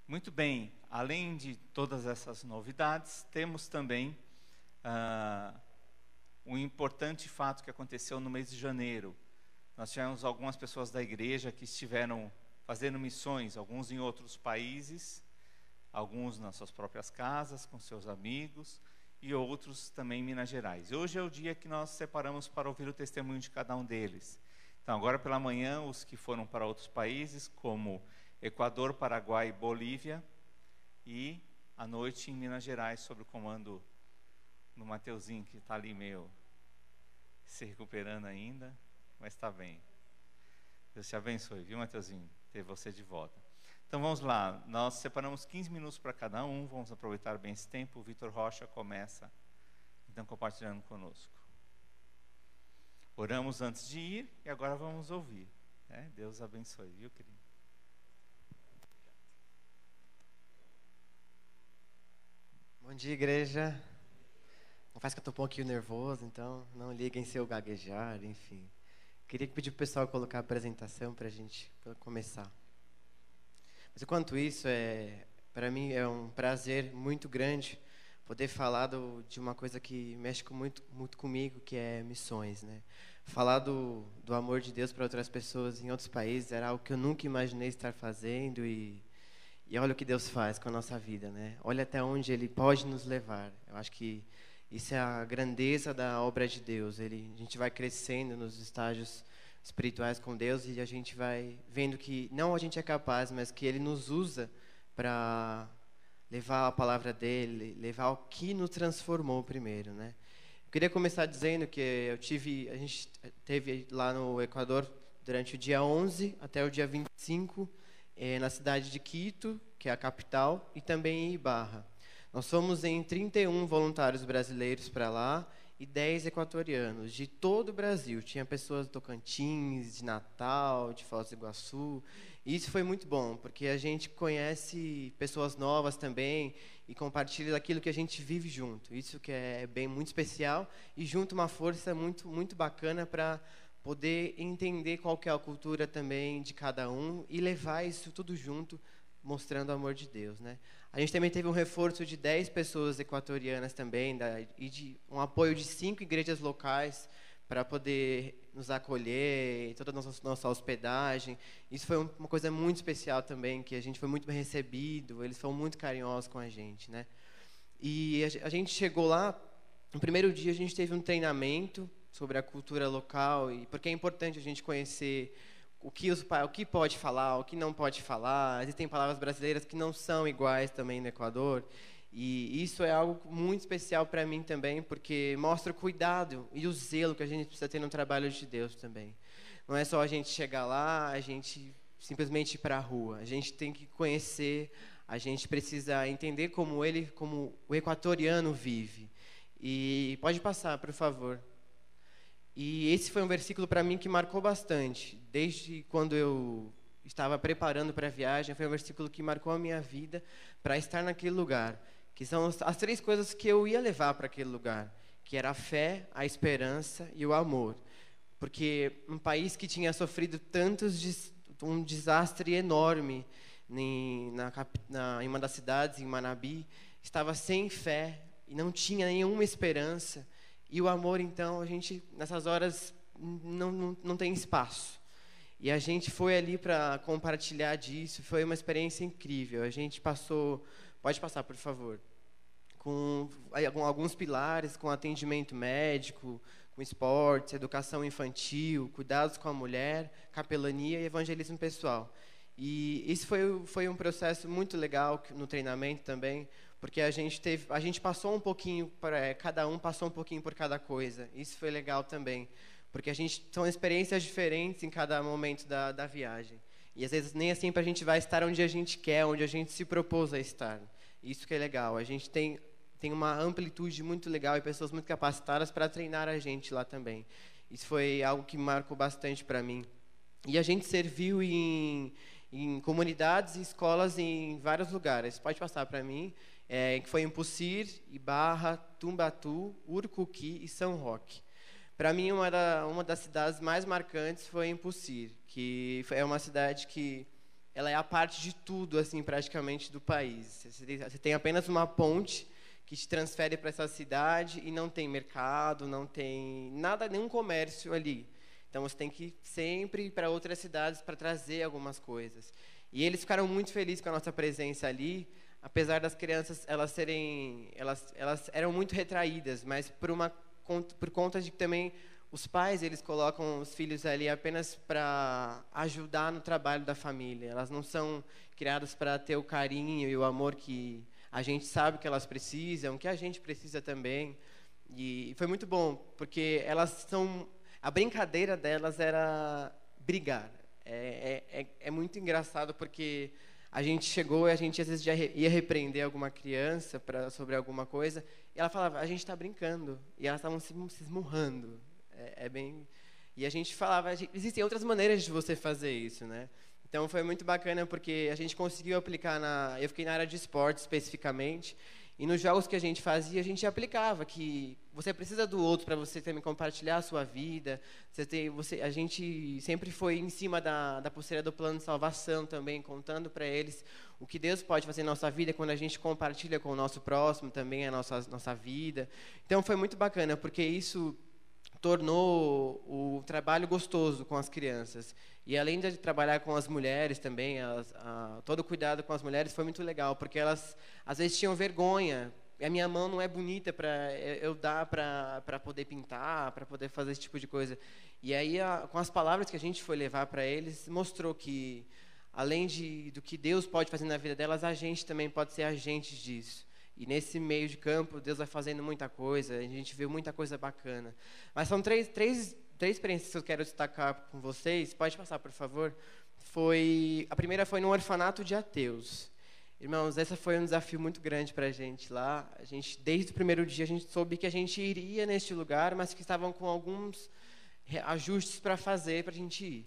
Muito bem, além de todas essas novidades, temos também um importante fato que aconteceu no mês de janeiro. Nós tivemos algumas pessoas da igreja que estiveram fazendo missões, alguns em outros países, alguns nas suas próprias casas, com seus amigos, e outros também em Minas Gerais. Hoje é o dia que nós separamos para ouvir o testemunho de cada um deles. Então, agora pela manhã, os que foram para outros países, como Equador, Paraguai e Bolívia, e à noite em Minas Gerais, sob o comando do Mateuzinho, que está ali meio se recuperando ainda, mas está bem. Deus te abençoe, viu, Mateuzinho? Ter você de volta. Então vamos lá, nós separamos 15 minutos para cada um, vamos aproveitar bem esse tempo. O Vitor Rocha começa, então, compartilhando conosco. Oramos antes de ir e agora vamos ouvir. Deus abençoe, viu, querido? Bom dia, igreja. Confesso que eu estou um pouquinho nervoso, então não liguem se eu gaguejar, enfim. Queria pedir para o pessoal colocar a apresentação para a gente começar. Mas enquanto isso, para mim é um prazer muito grande poder falar de uma coisa que mexe muito comigo, que é missões, né? Falar do amor de Deus para outras pessoas em outros países era algo que eu nunca imaginei estar fazendo e olha o que Deus faz com a nossa vida, né? Olha até onde Ele pode nos levar. Eu acho que isso é a grandeza da obra de Deus. A gente vai crescendo nos estágios espirituais com Deus e a gente vai vendo que não a gente é capaz, mas que Ele nos usa para levar a palavra dEle, levar o que nos transformou primeiro, né? Eu queria começar dizendo que a gente teve lá no Equador durante o dia 11 até o dia 25, na cidade de Quito, que é a capital, e também em Ibarra. Nós fomos em 31 voluntários brasileiros para lá e 10 equatorianos de todo o Brasil. Tinha pessoas do Tocantins, de Natal, de Foz do Iguaçu. E isso foi muito bom, porque a gente conhece pessoas novas também e compartilha daquilo que a gente vive junto. Isso que é muito especial e junto uma força muito bacana para poder entender qual que é a cultura também de cada um e levar isso tudo junto, mostrando o amor de Deus, né? A gente também teve um reforço de 10 pessoas equatorianas também, e de um apoio de 5 igrejas locais para poder nos acolher, toda a nossa hospedagem. Isso foi uma coisa muito especial também, que a gente foi muito bem recebido, eles foram muito carinhosos com a gente, né? E a gente chegou lá, no primeiro dia a gente teve um treinamento sobre a cultura local, e porque é importante a gente conhecer o que pode falar, o que não pode falar. Existem palavras brasileiras que não são iguais também no Equador. E isso é algo muito especial para mim também, porque mostra o cuidado e o zelo que a gente precisa ter no trabalho de Deus também. Não é só a gente chegar lá, a gente simplesmente ir para a rua. A gente tem que conhecer, a gente precisa entender como o equatoriano vive. E pode passar, por favor. E esse foi um versículo para mim que marcou bastante. Desde quando eu estava preparando para a viagem, foi um versículo que marcou a minha vida para estar naquele lugar. Que são as 3 coisas que eu ia levar para aquele lugar. Que era a fé, a esperança e o amor. Porque um país que tinha sofrido um desastre enorme em uma das cidades, em Manabí, estava sem fé e não tinha nenhuma esperança. E o amor, então, a gente, nessas horas, não tem espaço. E a gente foi ali para compartilhar disso, foi uma experiência incrível. A gente passou, pode passar, por favor, com alguns pilares, com atendimento médico, com esportes, educação infantil, cuidados com a mulher, capelania e evangelismo pessoal. E isso foi um processo muito legal no treinamento também, porque a gente passou um pouquinho, cada um passou um pouquinho por cada coisa. Isso foi legal também, porque são experiências diferentes em cada momento da viagem. E às vezes nem sempre a gente vai estar onde a gente quer, onde a gente se propôs a estar. Isso que é legal. A gente tem uma amplitude muito legal e pessoas muito capacitadas para treinar a gente lá também. Isso foi algo que marcou bastante para mim. E a gente serviu em comunidades e escolas em vários lugares. Pode passar para mim. Que foi em Pucir, Ibarra, Tumbatu, Urcuqui e São Roque. Para mim, uma das cidades mais marcantes foi em Pucir, que é uma cidade que ela é a parte de tudo, assim, praticamente do país. Você tem apenas uma ponte que te transfere para essa cidade e não tem mercado, não tem nada, nenhum comércio ali. Então você tem que sempre ir para outras cidades para trazer algumas coisas. E eles ficaram muito felizes com a nossa presença ali, apesar das crianças elas eram muito retraídas, mas por conta de que também os pais eles colocam os filhos ali apenas para ajudar no trabalho da família. Elas não são criadas para ter o carinho e o amor que a gente sabe que elas precisam, que a gente precisa também. E foi muito bom, porque a brincadeira delas era brigar. É muito engraçado, porque a gente chegou e a gente às vezes já ia repreender alguma criança sobre alguma coisa, e ela falava, a gente está brincando, e elas estavam se esmurrando. E a gente falava, existem outras maneiras de você fazer isso, né? Então foi muito bacana, porque a gente conseguiu aplicar eu fiquei na área de esporte especificamente, e nos jogos que a gente fazia, a gente aplicava que você precisa do outro para você também compartilhar a sua vida. A gente sempre foi em cima da pulseira do plano de salvação também, contando para eles o que Deus pode fazer na nossa vida quando a gente compartilha com o nosso próximo também a nossa vida. Então foi muito bacana, porque isso tornou o trabalho gostoso com as crianças. E além de trabalhar com as mulheres também, todo o cuidado com as mulheres foi muito legal, porque elas às vezes tinham vergonha. A minha mão não é bonita para eu dar para poder pintar, para poder fazer esse tipo de coisa. E aí, com as palavras que a gente foi levar para eles, mostrou que, além do que Deus pode fazer na vida delas, a gente também pode ser agentes disso. E nesse meio de campo, Deus vai fazendo muita coisa, a gente vê muita coisa bacana. Mas são três experiências que eu quero destacar com vocês. Pode passar, por favor. A primeira foi no orfanato de ateus. Irmãos, essa foi um desafio muito grande para a gente lá. Desde o primeiro dia, a gente soube que a gente iria neste lugar, mas que estavam com alguns ajustes para fazer para a gente ir.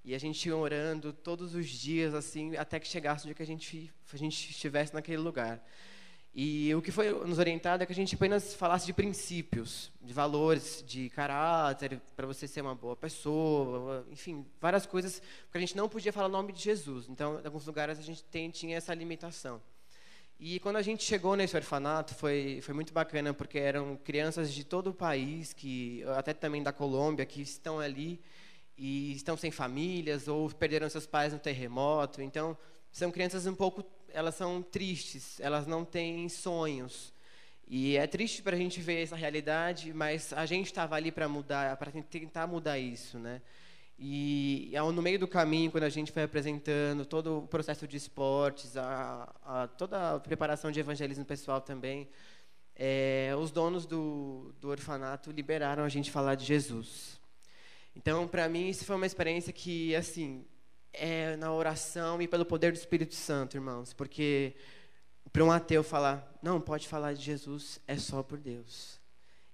E a gente ia orando todos os dias, assim, até que chegasse o dia que a gente estivesse naquele lugar. E o que foi nos orientado é que a gente apenas falasse de princípios, de valores, de caráter, para você ser uma boa pessoa, enfim, várias coisas, porque a gente não podia falar o nome de Jesus. Então, em alguns lugares a gente tinha essa limitação. E quando a gente chegou nesse orfanato, foi muito bacana, porque eram crianças de todo o país, até também da Colômbia, que estão ali e estão sem famílias ou perderam seus pais no terremoto. Então, são crianças elas são tristes, elas não têm sonhos. E é triste para a gente ver essa realidade, mas a gente estava ali para tentar mudar isso, né? E no meio do caminho, quando a gente foi apresentando todo o processo de esportes, toda a preparação de evangelismo pessoal também, os donos do orfanato liberaram a gente falar de Jesus. Então, para mim, isso foi uma experiência que, assim, na oração e pelo poder do Espírito Santo, irmãos, porque para um ateu falar, não, pode falar de Jesus, é só por Deus.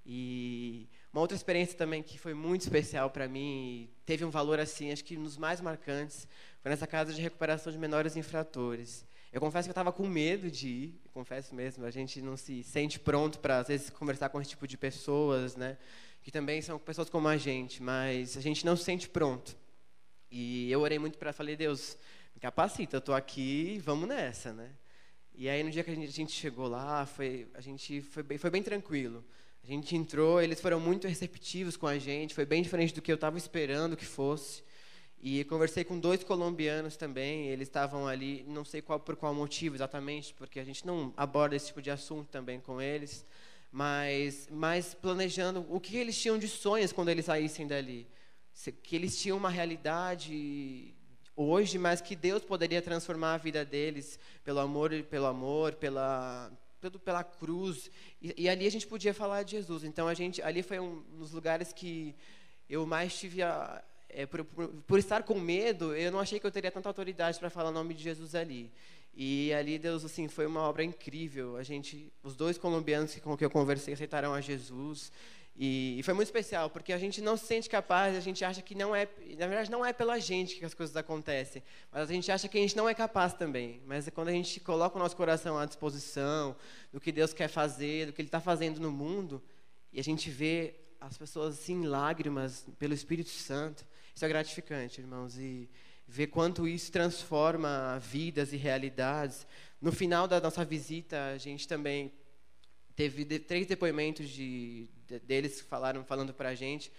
E uma outra experiência também que foi muito especial para mim, teve um valor assim, acho que nos mais marcantes, foi nessa casa de recuperação de menores infratores. Eu confesso que eu estava com medo de ir, confesso mesmo, a gente não se sente pronto para, às vezes, conversar com esse tipo de pessoas, né, que também são pessoas como a gente, mas a gente não se sente pronto. E eu orei muito falei, Deus, me capacita, eu estou aqui, vamos nessa, né? E aí, no dia que a gente chegou lá, foi bem tranquilo. A gente entrou, eles foram muito receptivos com a gente, foi bem diferente do que eu estava esperando que fosse. E conversei com 2 colombianos também, eles estavam ali, não sei por qual motivo exatamente, porque a gente não aborda esse tipo de assunto também com eles, mas planejando o que eles tinham de sonhos quando eles saíssem dali. Que eles tinham uma realidade hoje, mas que Deus poderia transformar a vida deles pela cruz. E ali a gente podia falar de Jesus. Então, ali foi um dos lugares que eu mais tive por estar com medo, eu não achei que eu teria tanta autoridade para falar o nome de Jesus ali. E ali Deus, assim, foi uma obra incrível. Os 2 colombianos com que eu conversei aceitaram a Jesus. E foi muito especial, porque a gente não se sente capaz, a gente acha que não é, na verdade não é pela gente que as coisas acontecem, mas a gente acha que a gente não é capaz também. Mas é quando a gente coloca o nosso coração à disposição do que Deus quer fazer, do que Ele está fazendo no mundo, e a gente vê as pessoas assim, em lágrimas, pelo Espírito Santo, isso é gratificante, irmãos. E ver quanto isso transforma vidas e realidades. No final da nossa visita, a gente também teve 3 depoimentos deles falando para a gente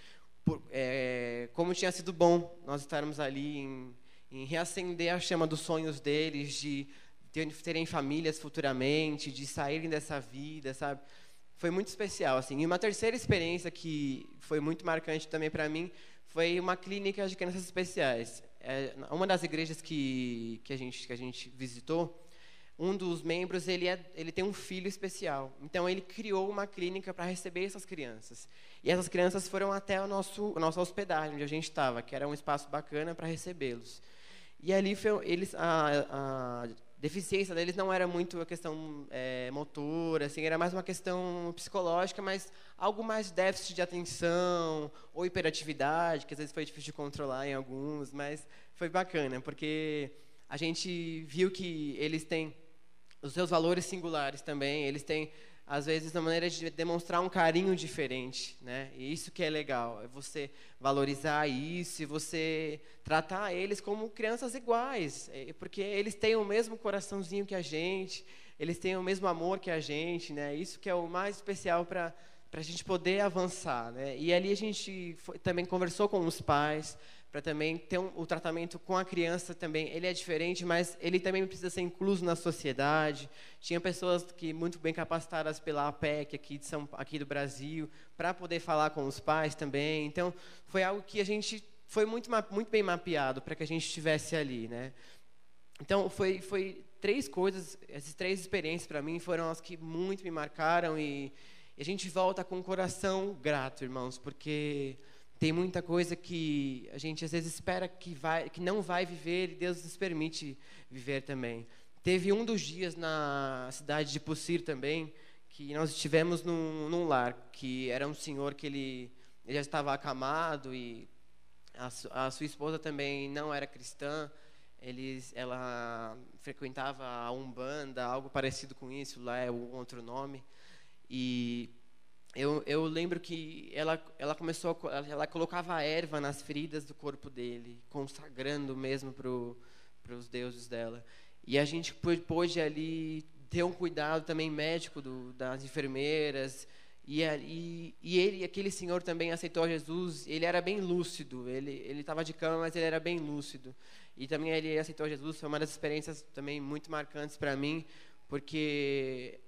como tinha sido bom nós estarmos ali em reacender a chama dos sonhos deles, de terem famílias futuramente, de saírem dessa vida, sabe? Foi muito especial, assim. E uma terceira experiência que foi muito marcante também para mim foi uma clínica de crianças especiais. Uma das igrejas que a gente visitou, um dos membros ele tem um filho especial. Então ele criou uma clínica para receber essas crianças. E essas crianças foram até a nossa hospedagem, onde a gente estava, que era um espaço bacana para recebê-los. E ali a deficiência deles não era muito a questão motora, assim, era mais uma questão psicológica, mas algo mais déficit de atenção ou hiperatividade, que às vezes foi difícil de controlar em alguns, mas foi bacana, porque a gente viu que eles têm os seus valores singulares também, eles têm, às vezes, uma maneira de demonstrar um carinho diferente, né? E isso que é legal, é você valorizar isso, e você tratar eles como crianças iguais, porque eles têm o mesmo coraçãozinho que a gente, eles têm o mesmo amor que a gente, né? Isso que é o mais especial para a gente poder avançar, né? E ali a gente também conversou com os pais, para também ter o tratamento com a criança também. Ele é diferente, mas ele também precisa ser incluso na sociedade. Tinha pessoas muito bem capacitadas pela APEC aqui do Brasil, para poder falar com os pais também. Então, foi algo que a gente foi muito bem mapeado para que a gente estivesse ali, né? Então, foi 3 coisas, essas 3 experiências para mim foram as que muito me marcaram, e a gente volta com o coração grato, irmãos, porque tem muita coisa que a gente às vezes espera que não vai viver, e Deus nos permite viver também. Teve um dos dias na cidade de Pucir também, que nós estivemos num lar, que era um senhor que ele já estava acamado, e a sua esposa também não era cristã. Ela frequentava a Umbanda, algo parecido com isso, lá é um outro nome. E eu lembro que ela colocava a erva nas feridas do corpo dele, consagrando mesmo para os deuses dela. E a gente pôde ali ter um cuidado também médico das enfermeiras. E aquele senhor também aceitou Jesus. Ele era bem lúcido. Ele estava de cama, mas ele era bem lúcido. E também ele aceitou Jesus. Foi uma das experiências também muito marcantes para mim, porque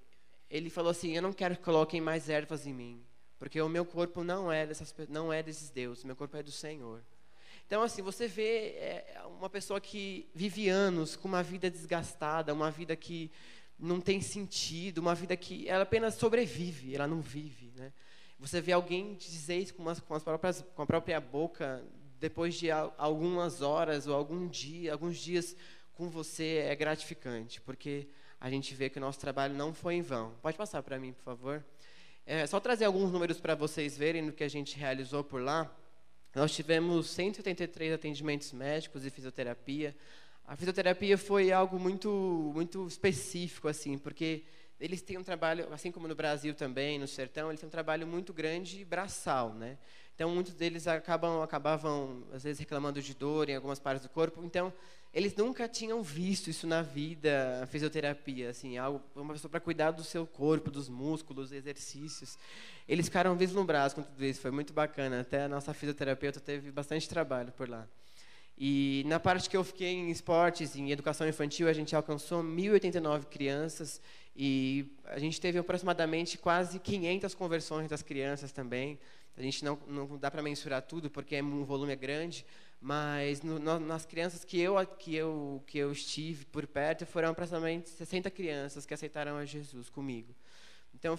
ele falou assim: eu não quero que coloquem mais ervas em mim, porque o meu corpo não é desses deuses, meu corpo é do Senhor. Então, assim, você vê uma pessoa que vive anos com uma vida desgastada, uma vida que não tem sentido, uma vida que ela apenas sobrevive, ela não vive, né? Você vê alguém dizer isso com a própria boca, depois de algumas horas ou alguns dias com você, é gratificante, porque a gente vê que o nosso trabalho não foi em vão. Pode passar para mim, por favor? Só trazer alguns números para vocês verem do que a gente realizou por lá. Nós tivemos 183 atendimentos médicos e fisioterapia. A fisioterapia foi algo muito específico, assim, porque eles têm um trabalho, assim como no Brasil também, no sertão, eles têm um trabalho muito grande e braçal, né? Então, muitos deles acabavam, às vezes, reclamando de dor em algumas partes do corpo. Então, eles nunca tinham visto isso na vida, a fisioterapia, assim, uma pessoa para cuidar do seu corpo, dos músculos, exercícios. Eles ficaram vislumbrados com tudo isso, foi muito bacana. Até a nossa fisioterapeuta teve bastante trabalho por lá. E na parte que eu fiquei em esportes, em educação infantil, a gente alcançou 1.089 crianças, e a gente teve aproximadamente quase 500 conversões das crianças também. A gente não dá para mensurar tudo, porque um volume é grande, mas nas crianças que eu estive por perto, foram aproximadamente 60 crianças que aceitaram a Jesus comigo. Então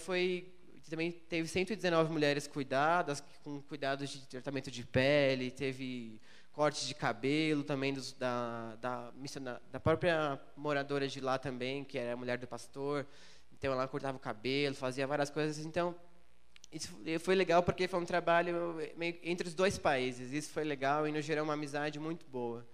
também teve 119 mulheres cuidadas, com cuidados de tratamento de pele, teve cortes de cabelo também da própria moradora de lá também, que era a mulher do pastor. Então ela cortava o cabelo, fazia várias coisas. Então isso foi legal, porque foi um trabalho entre os 2 países. Isso foi legal e nos gerou uma amizade muito boa.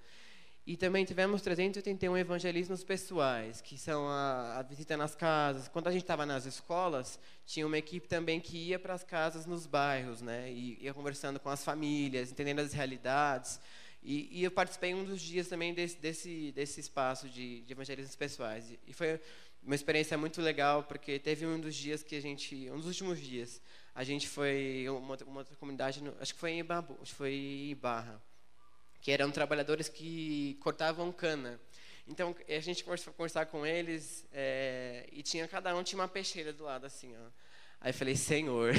E também tivemos 381 evangelismos pessoais, que são a visita nas casas. Quando a gente estava nas escolas, tinha uma equipe também que ia para as casas nos bairros, né? E ia conversando com as famílias, entendendo as realidades. E eu participei um dos dias também desse espaço de evangelismos pessoais. E foi uma experiência muito legal, porque teve um dos dias que um dos últimos dias, a gente foi uma outra comunidade, acho que foi em Ibabu, acho que foi em Barra, que eram trabalhadores que cortavam cana. Então a gente conversar com eles e cada um tinha uma peixeira do lado assim, ó. Aí eu falei, Senhor,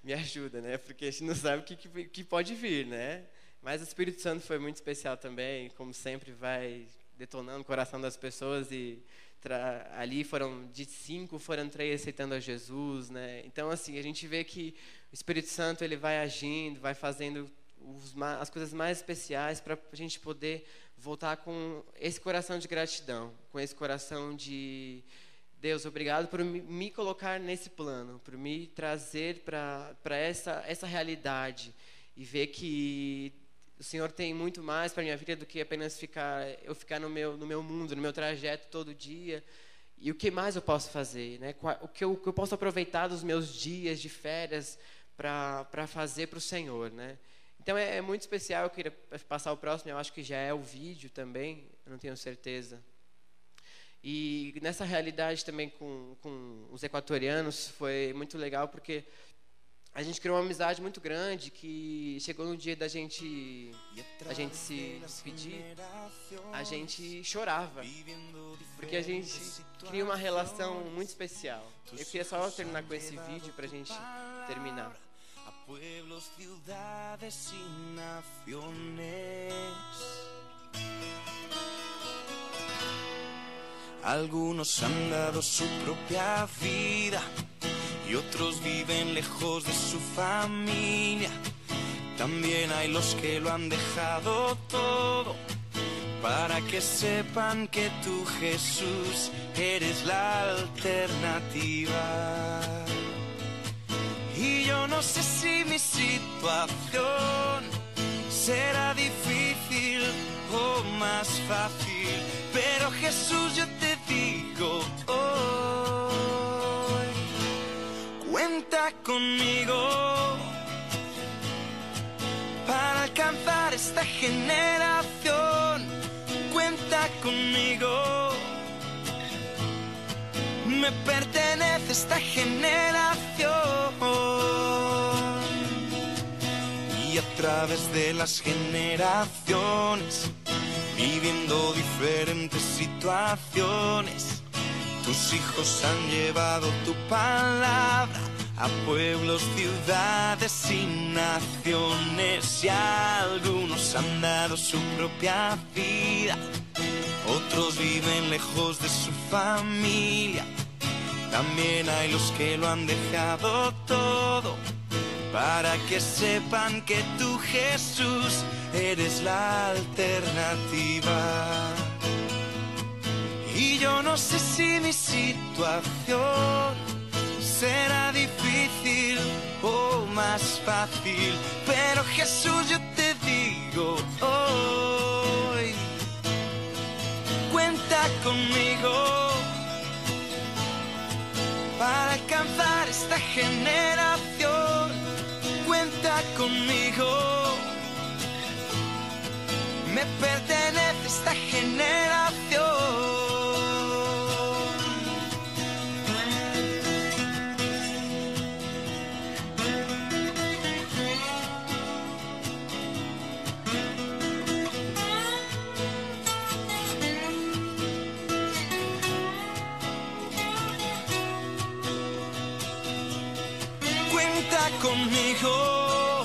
me ajuda, né? Porque a gente não sabe o que pode vir, né? Mas o Espírito Santo foi muito especial também, como sempre vai detonando o coração das pessoas e ali de 5 foram 3 aceitando a Jesus, né? Então assim a gente vê que o Espírito Santo ele vai agindo, vai fazendo as coisas mais especiais para a gente poder voltar com esse coração de gratidão, com esse coração de Deus, obrigado por me colocar nesse plano, por me trazer para essa realidade e ver que o Senhor tem muito mais para minha vida do que apenas ficar no meu mundo, no meu trajeto todo dia. E o que mais eu posso fazer, né? O que eu posso aproveitar dos meus dias de férias para fazer para o Senhor, né? Então é muito especial. Eu queria passar o próximo, eu acho que já é o vídeo também, eu não tenho certeza. E nessa realidade também com os equatorianos foi muito legal, porque a gente criou uma amizade muito grande, que chegou no dia da gente se despedir, a gente chorava, porque a gente cria uma relação muito especial. Eu queria só terminar com esse vídeo para a gente terminar. A pueblos, ciudades y naciones. Algunos han dado su propia vida y otros viven lejos de su familia. También hay los que lo han dejado todo para que sepan que tú, Jesús, eres la alternativa. Y yo no sé si mi situación será difícil o más fácil, pero Jesús, yo te digo hoy, cuenta conmigo para alcanzar esta generación. Cuenta conmigo, me pertenece esta generación. Y a través de las generaciones, viviendo diferentes situaciones, tus hijos han llevado tu palabra a pueblos, ciudades y naciones. Y algunos han dado su propia vida, otros viven lejos de su familia. También hay los que lo han dejado todo para que sepan que tú, Jesús, eres la alternativa. Y yo no sé si mi situación será difícil o más fácil, pero Jesús, yo te digo hoy, cuenta conmigo para alcanzar esta generación. Cuenta conmigo, me pertenece esta generación. Cuenta conmigo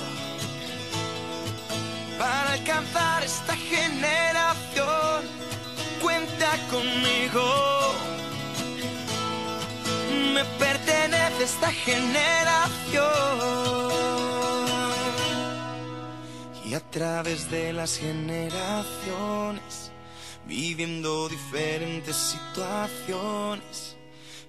para alcanzar esta generación. Cuenta conmigo, me pertenece esta generación. Y a través de las generaciones, viviendo diferentes situaciones,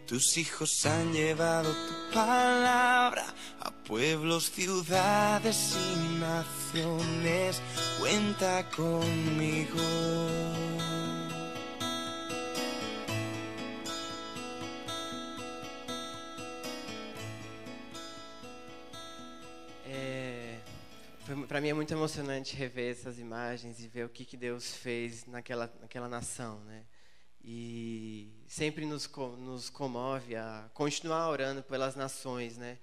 tus hijos han llevado tu palabra a pueblos, ciudades y naciones. Cuenta conmigo. Para mim é muito emocionante rever essas imagens e ver o que Deus fez naquela nação, né? E sempre nos comove a continuar orando pelas nações, né?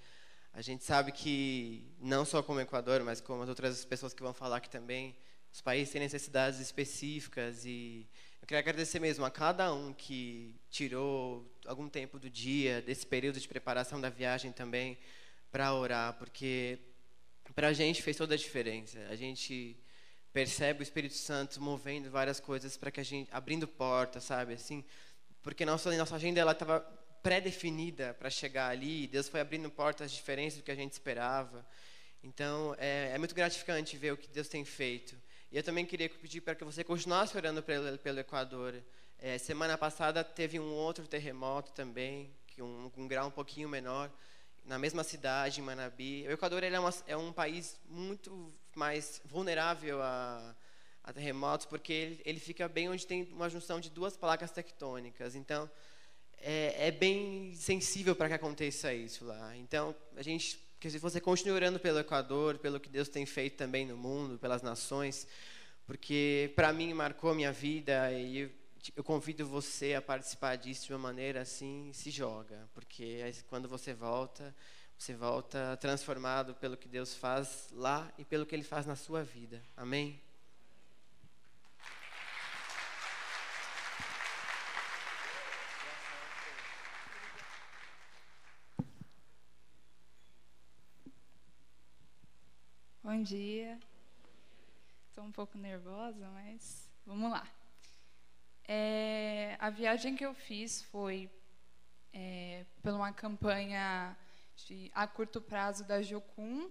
A gente sabe que, não só como Equador, mas como as outras pessoas que vão falar aqui também, os países têm necessidades específicas e eu queria agradecer mesmo a cada um que tirou algum tempo do dia, desse período de preparação da viagem também, para orar, porque para a gente fez toda a diferença. A gente percebe o Espírito Santo movendo várias coisas para que a gente, abrindo portas, sabe, assim, porque nossa agenda ela estava pré-definida para chegar ali, e Deus foi abrindo portas diferentes do que a gente esperava. Então, é muito gratificante ver o que Deus tem feito. E eu também queria pedir para que você continuasse orando pelo Equador. Semana passada teve um outro terremoto também, que um grau um pouquinho menor, na mesma cidade, em Manabí. O Equador ele é um país muito mais vulnerável a terremotos, porque ele fica bem onde tem uma junção de duas placas tectônicas. Então, é bem sensível para que aconteça isso lá. Então, que você continue orando pelo Equador, pelo que Deus tem feito também no mundo, pelas nações, porque para mim marcou minha vida e eu convido você a participar disso de uma maneira assim, se joga, porque quando você volta transformado pelo que Deus faz lá e pelo que Ele faz na sua vida. Amém? Bom dia. Estou um pouco nervosa, mas vamos lá. A viagem que eu fiz foi por uma campanha a curto prazo da Jocum,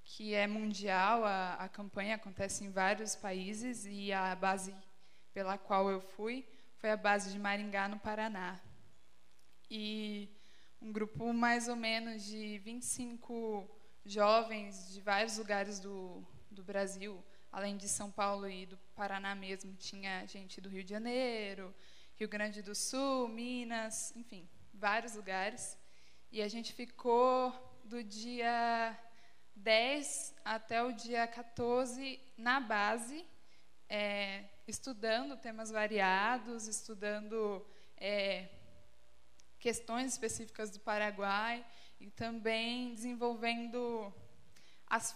que é mundial. A campanha acontece em vários países e a base pela qual eu fui foi a base de Maringá, no Paraná. E um grupo mais ou menos de 25 jovens de vários lugares do Brasil, além de São Paulo e do Paraná mesmo, tinha gente do Rio de Janeiro, Rio Grande do Sul, Minas, enfim, vários lugares. E a gente ficou do dia 10 até o dia 14 na base, estudando temas variados, estudando questões específicas do Paraguai e também desenvolvendo as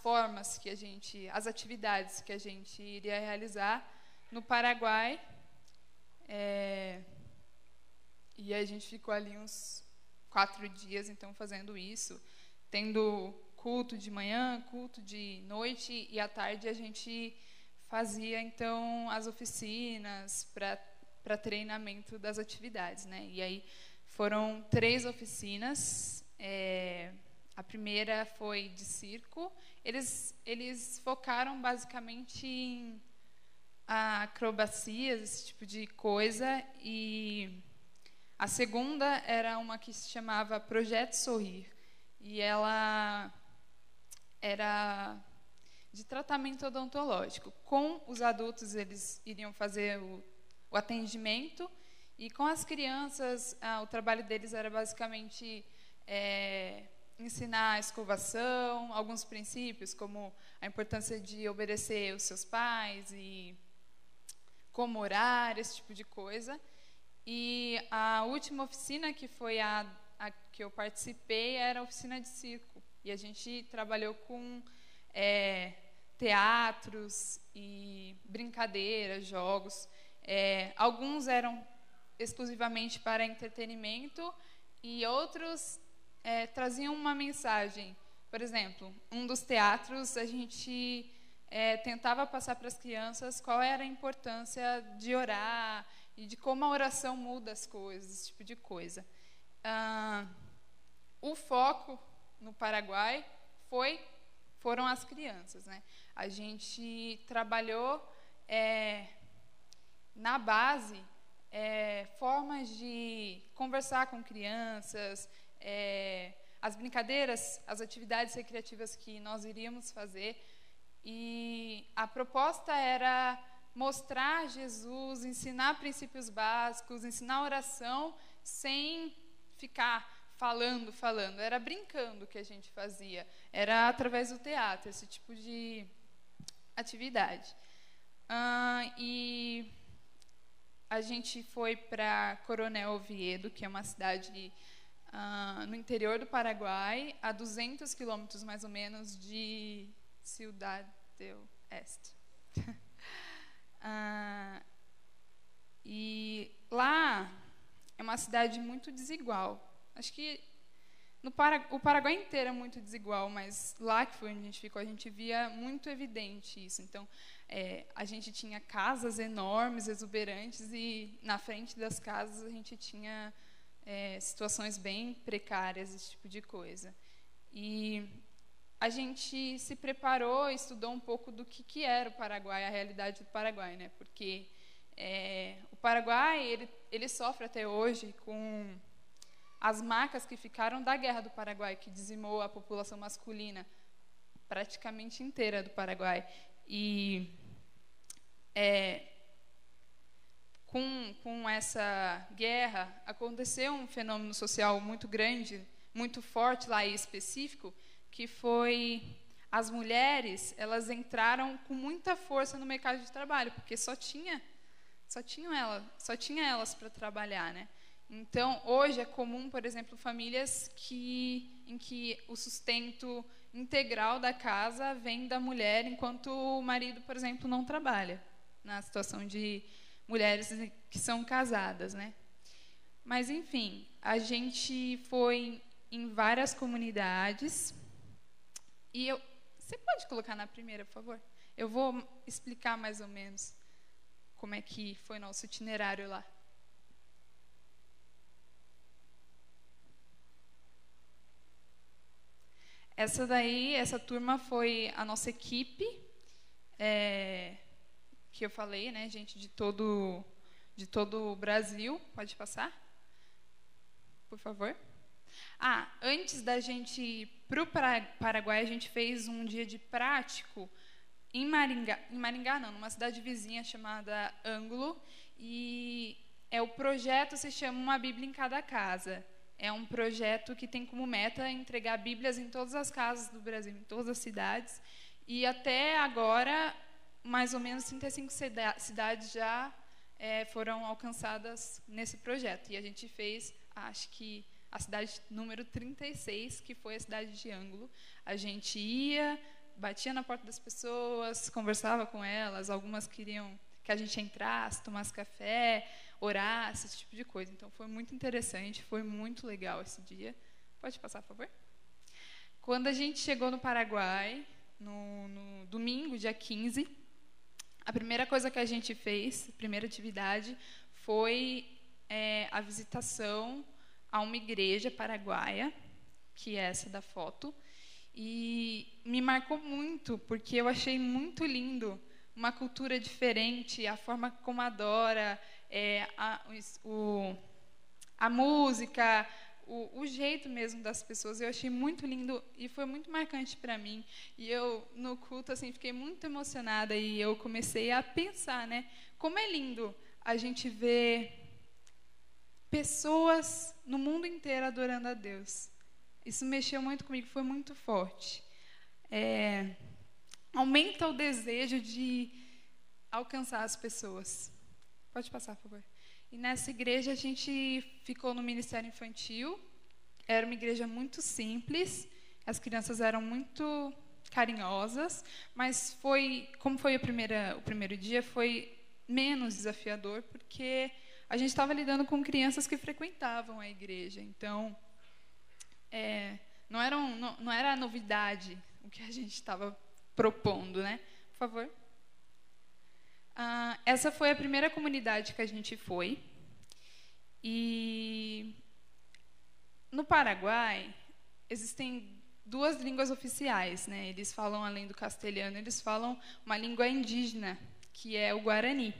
atividades que a gente iria realizar no Paraguai. E a gente ficou ali uns 4 dias, então, fazendo isso, tendo culto de manhã, culto de noite, e à tarde a gente fazia, então, as oficinas para treinamento das atividades, né? E aí foram 3 oficinas. A primeira foi de circo. Eles focaram basicamente em acrobacias, esse tipo de coisa. E a segunda era uma que se chamava Projeto Sorrir. E ela era de tratamento odontológico. Com os adultos, eles iriam fazer o atendimento. E com as crianças, o trabalho deles era basicamente ensinar a escovação, alguns princípios, como a importância de obedecer os seus pais e como orar, esse tipo de coisa. E a última oficina, que foi a que eu participei, era a oficina de circo. E a gente trabalhou com teatros e brincadeiras, jogos. Alguns eram exclusivamente para entretenimento e outros traziam uma mensagem. Por exemplo, um dos teatros, a gente tentava passar para as crianças qual era a importância de orar e de como a oração muda as coisas, esse tipo de coisa. O foco no Paraguai foram as crianças, né? A gente trabalhou na base formas de conversar com crianças, as brincadeiras, as atividades recreativas que nós iríamos fazer. E a proposta era mostrar Jesus, ensinar princípios básicos, ensinar oração, sem ficar falando. Era brincando que a gente fazia. Era através do teatro, esse tipo de atividade. E a gente foi para Coronel Oviedo, que é uma cidade no interior do Paraguai, a 200 quilômetros mais ou menos de Ciudad del Este. E lá é uma cidade muito desigual. Acho que o Paraguai inteiro é muito desigual, mas lá que foi onde a gente ficou, a gente via muito evidente isso. Então, a gente tinha casas enormes, exuberantes, e na frente das casas a gente tinha situações bem precárias, esse tipo de coisa. E a gente se preparou, estudou um pouco do que era o Paraguai, a realidade do Paraguai, né? Porque o Paraguai ele sofre até hoje com as marcas que ficaram da Guerra do Paraguai, que dizimou a população masculina praticamente inteira do Paraguai. E com essa guerra aconteceu um fenômeno social muito grande, muito forte lá e específico, que foi as mulheres, elas entraram com muita força no mercado de trabalho, porque só tinha elas para trabalhar, né? Então, hoje é comum, por exemplo, famílias em que o sustento integral da casa vem da mulher, enquanto o marido, por exemplo, não trabalha, na situação de mulheres que são casadas, né? Mas, enfim, a gente foi em várias comunidades. E você pode colocar na primeira, por favor? Eu vou explicar mais ou menos como é que foi nosso itinerário lá. Essa turma foi a nossa equipe, que eu falei, né, gente de todo o Brasil. Pode passar, por favor. Antes da gente ir para o Paraguai, a gente fez um dia de prático em Maringá não, numa cidade vizinha chamada Ângulo, e o projeto se chama Uma Bíblia em Cada Casa. É um projeto que tem como meta entregar Bíblias em todas as casas do Brasil, em todas as cidades, e até agora, mais ou menos 35 cidades já foram alcançadas nesse projeto, e a gente fez, acho que, a cidade número 36, que foi a cidade de Ângulo. A gente ia, batia na porta das pessoas, conversava com elas, algumas queriam que a gente entrasse, tomasse café, orasse, esse tipo de coisa. Então, foi muito interessante, foi muito legal esse dia. Pode passar, por favor? Quando a gente chegou no Paraguai, no domingo, dia 15, a primeira coisa que a gente fez, a primeira atividade, foi a visitação a uma igreja paraguaia, que é essa da foto, e me marcou muito, porque eu achei muito lindo, uma cultura diferente, a forma como adora, a música, o jeito mesmo das pessoas. Eu achei muito lindo e foi muito marcante para mim. E eu, no culto, assim, fiquei muito emocionada e eu comecei a pensar, né, como é lindo a gente ver pessoas no mundo inteiro adorando a Deus. Isso mexeu muito comigo, foi muito forte. Aumenta o desejo de alcançar as pessoas. Pode passar, por favor. E nessa igreja a gente ficou no ministério infantil. Era uma igreja muito simples. As crianças eram muito carinhosas, mas como foi o primeiro dia, foi menos desafiador, porque a gente estava lidando com crianças que frequentavam a igreja. Então, não era novidade o que a gente estava propondo, né? Por favor. Essa foi a primeira comunidade que a gente foi. E no Paraguai existem 2 línguas oficiais, né? Eles falam, além do castelhano, eles falam uma língua indígena, que é o Guarani.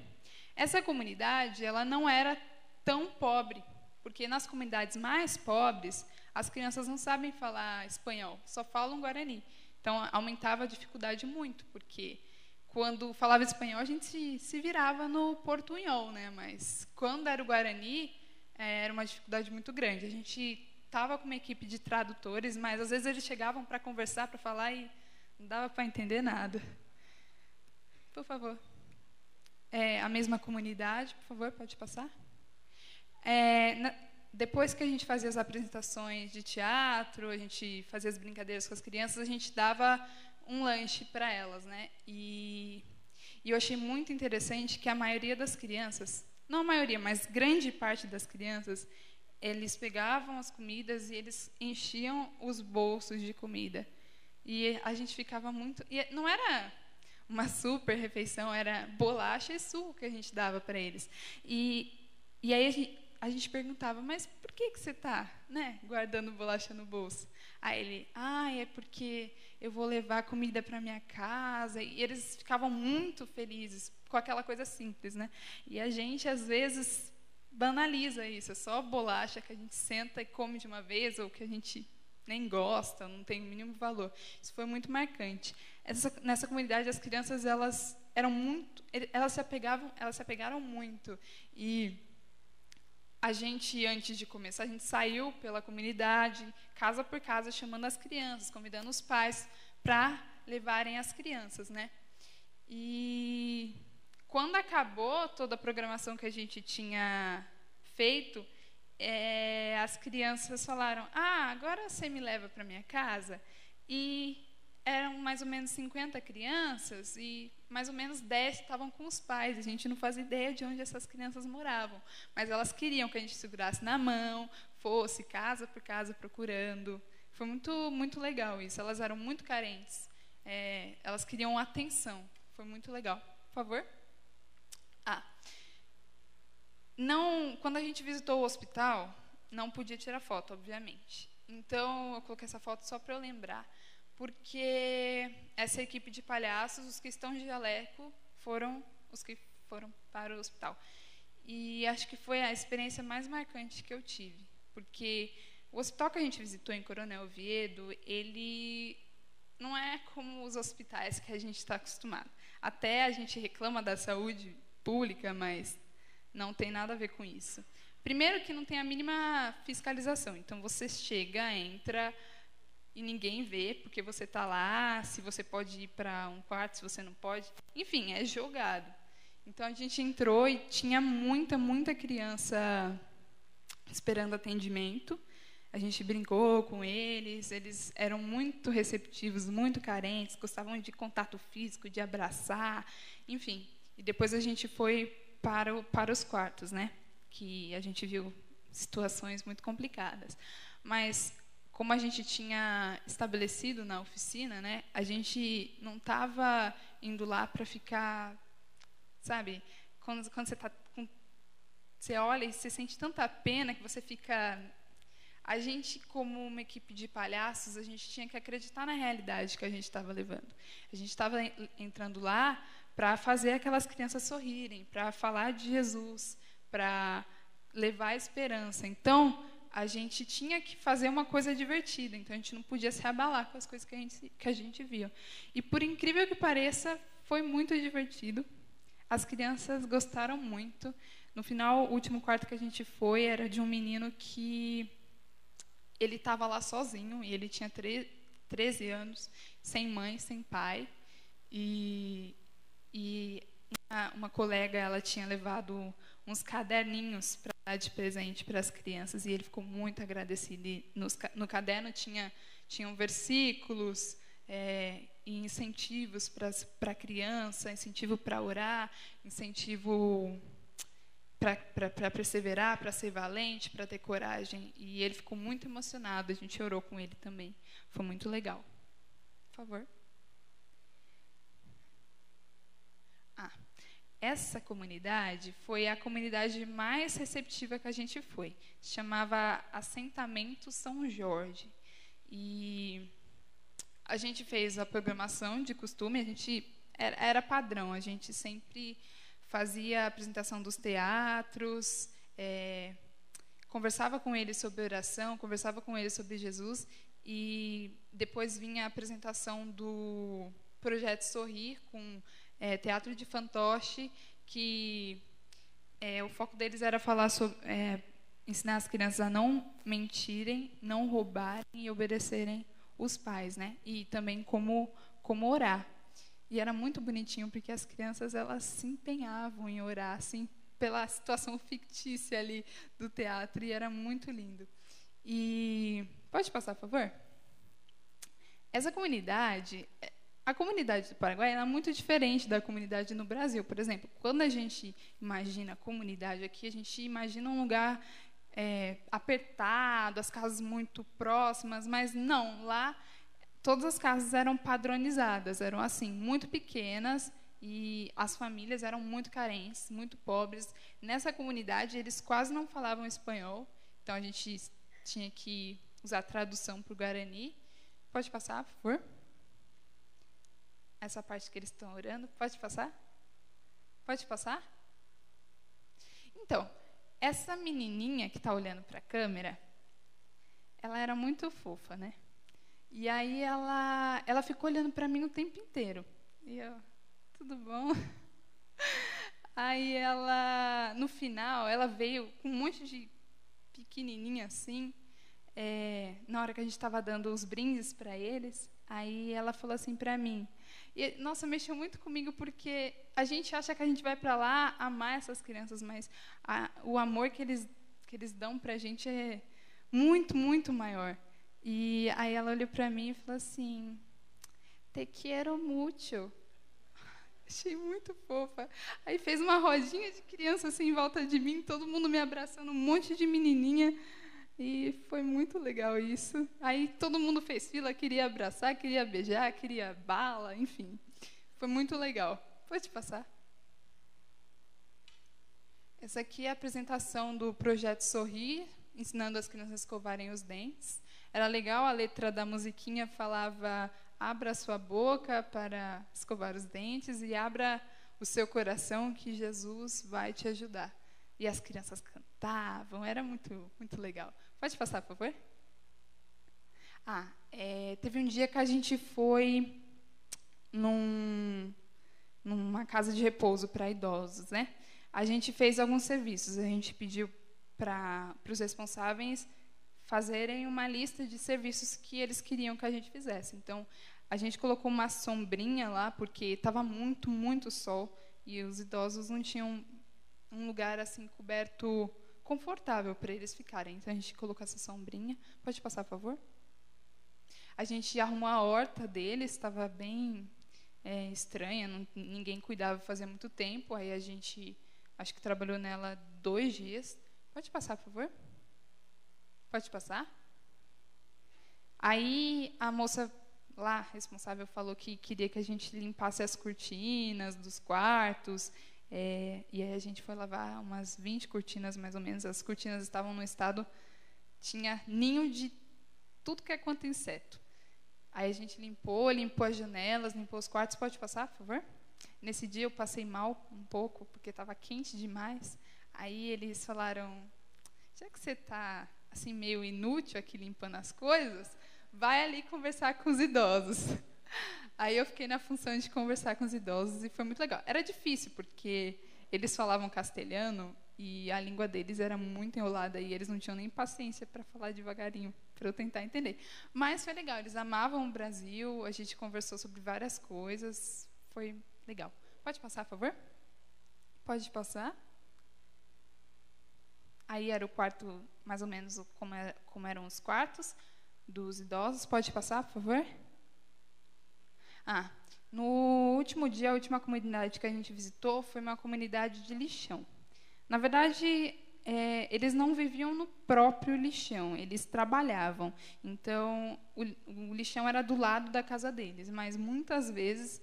Essa comunidade, ela não era tão pobre, porque nas comunidades mais pobres, as crianças não sabem falar espanhol, só falam Guarani. Então, aumentava a dificuldade muito, porque quando falava espanhol, a gente se virava no portunhol, né? Mas quando era o Guarani, era uma dificuldade muito grande. A gente estava com uma equipe de tradutores, mas às vezes eles chegavam para conversar, para falar e não dava para entender nada. Por favor. A mesma comunidade, por favor, pode passar. Depois que a gente fazia as apresentações de teatro, a gente fazia as brincadeiras com as crianças, a gente dava um lanche para elas, né? E eu achei muito interessante que a maioria das crianças, não a maioria, mas grande parte das crianças, eles pegavam as comidas e eles enchiam os bolsos de comida. E a gente ficava muito... E não era uma super refeição, era bolacha e suco que a gente dava para eles. E aí a gente perguntava, mas por que você está, né, guardando bolacha no bolso? Aí ele, é porque eu vou levar comida para minha casa. E eles ficavam muito felizes com aquela coisa simples, né? E a gente, às vezes, banaliza isso. É só bolacha que a gente senta e come de uma vez, ou que a gente nem gosta, não tem o mínimo valor. Isso foi muito marcante. Nessa comunidade, as crianças, elas se apegaram muito. E a gente, antes de começar, a gente saiu pela comunidade, casa por casa, chamando as crianças, convidando os pais para levarem as crianças, né? E quando acabou toda a programação que a gente tinha feito, as crianças falaram, agora você me leva para minha casa? E eram mais ou menos 50 crianças e mais ou menos 10 estavam com os pais. A gente não fazia ideia de onde essas crianças moravam, mas elas queriam que a gente segurasse na mão, fosse casa por casa procurando. Foi muito, muito legal isso. Elas eram muito carentes. Elas queriam atenção. Foi muito legal. Por favor. Quando a gente visitou o hospital, não podia tirar foto, obviamente. Então, eu coloquei essa foto só para eu lembrar, porque essa equipe de palhaços, os que estão de jaleco, foram os que foram para o hospital. E acho que foi a experiência mais marcante que eu tive, porque o hospital que a gente visitou em Coronel Oviedo, ele não é como os hospitais que a gente está acostumado. Até a gente reclama da saúde pública, mas não tem nada a ver com isso. Primeiro que não tem a mínima fiscalização. Então, você chega, entra e ninguém vê, porque você está lá, se você pode ir para um quarto, se você não pode. Enfim, é jogado. Então, a gente entrou e tinha muita, muita criança esperando atendimento. A gente brincou com eles eram muito receptivos, muito carentes, gostavam de contato físico, de abraçar, enfim. E depois a gente foi para os quartos, né? Que a gente viu situações muito complicadas. Mas, como a gente tinha estabelecido na oficina, né? A gente não estava indo lá para ficar, sabe? Quando você olha e você sente tanta pena que você fica... A gente, como uma equipe de palhaços, a gente tinha que acreditar na realidade que a gente estava levando. A gente estava entrando lá para fazer aquelas crianças sorrirem, para falar de Jesus, para levar esperança. Então, a gente tinha que fazer uma coisa divertida. Então, a gente não podia se abalar com as coisas que a gente via. E, por incrível que pareça, foi muito divertido. As crianças gostaram muito. No final, o último quarto que a gente foi era de um menino que... Ele estava lá sozinho, e ele tinha 13 anos, sem mãe, sem pai. E uma colega, ela tinha levado uns caderninhos para dar de presente para as crianças, e ele ficou muito agradecido. E no caderno tinham versículos e incentivos para a criança, incentivo para orar, incentivo para perseverar, para ser valente, para ter coragem. E ele ficou muito emocionado, a gente orou com ele também. Foi muito legal. Por favor. Essa comunidade foi a comunidade mais receptiva que a gente foi. Se chamava Assentamento São Jorge. E a gente fez a programação de costume, era padrão, a gente sempre fazia a apresentação dos teatros, conversava com eles sobre oração, conversava com eles sobre Jesus, e depois vinha a apresentação do Projeto Sorrir, com teatro de fantoche, que o foco deles era falar sobre, ensinar as crianças a não mentirem, não roubarem e obedecerem os pais, né? E também como orar. E era muito bonitinho, porque as crianças, elas se empenhavam em orar, assim, pela situação fictícia ali do teatro, e era muito lindo. E pode passar, por favor? Essa comunidade, a comunidade do Paraguai, ela é muito diferente da comunidade no Brasil. Por exemplo, quando a gente imagina a comunidade aqui, a gente imagina um lugar apertado, as casas muito próximas, mas não, lá todas as casas eram padronizadas, eram assim, muito pequenas, e as famílias eram muito carentes, muito pobres. Nessa comunidade, eles quase não falavam espanhol, então a gente tinha que usar tradução para o Guarani. Pode passar, por favor? Essa parte que eles estão orando, pode passar? Pode passar? Então, essa menininha que está olhando para a câmera, ela era muito fofa, né? E aí ela ficou olhando para mim o tempo inteiro. E eu, tudo bom? Aí ela, no final, ela veio com um monte de pequenininha assim, na hora que a gente estava dando os brindes para eles. Aí ela falou assim para mim, e, nossa, mexeu muito comigo, porque a gente acha que a gente vai para lá amar essas crianças, mas o amor que eles dão para a gente é muito, muito maior. E aí ela olhou para mim e falou assim, te quiero mucho. Achei muito fofa. Aí fez uma rodinha de criança assim em volta de mim, todo mundo me abraçando, um monte de menininha. E foi muito legal isso. Aí todo mundo fez fila, queria abraçar, queria beijar, queria bala, enfim. Foi muito legal. Pode passar. Essa aqui é a apresentação do projeto Sorrir, ensinando as crianças a escovarem os dentes. Era legal, a letra da musiquinha falava: abra sua boca para escovar os dentes e abra o seu coração que Jesus vai te ajudar. E as crianças cantavam, era muito, muito legal. Pode passar, por favor? Teve um dia que a gente foi numa casa de repouso para idosos, né? A gente fez alguns serviços. A gente pediu para os responsáveis fazerem uma lista de serviços que eles queriam que a gente fizesse. Então, a gente colocou uma sombrinha lá, porque estava muito, muito sol, e os idosos não tinham um lugar assim coberto confortável para eles ficarem. Então a gente colocou essa sombrinha. Pode passar, por favor? A gente arrumou a horta deles, estava bem estranha, ninguém cuidava, fazia muito tempo. Aí a gente, acho que trabalhou nela 2 dias. Pode passar, por favor? Pode passar? Aí a moça lá, responsável, falou que queria que a gente limpasse as cortinas dos quartos. E aí a gente foi lavar umas 20 cortinas, mais ou menos. As cortinas estavam no estado, tinha ninho de tudo que é quanto inseto. Aí a gente limpou as janelas, limpou os quartos. Pode passar, por favor? Nesse dia eu passei mal um pouco, porque estava quente demais. Aí eles falaram, já que você está assim, meio inútil aqui limpando as coisas, vai ali conversar com os idosos. Aí eu fiquei na função de conversar com os idosos e foi muito legal. Era difícil, porque eles falavam castelhano e a língua deles era muito enrolada e eles não tinham nem paciência para falar devagarinho, para eu tentar entender. Mas foi legal, eles amavam o Brasil, a gente conversou sobre várias coisas, foi legal. Pode passar, por favor? Pode passar. Aí era o quarto, mais ou menos, como eram os quartos dos idosos. Pode passar, por favor? No último dia, a última comunidade que a gente visitou foi uma comunidade de lixão. Na verdade, eles não viviam no próprio lixão, eles trabalhavam. Então, o lixão era do lado da casa deles, mas muitas vezes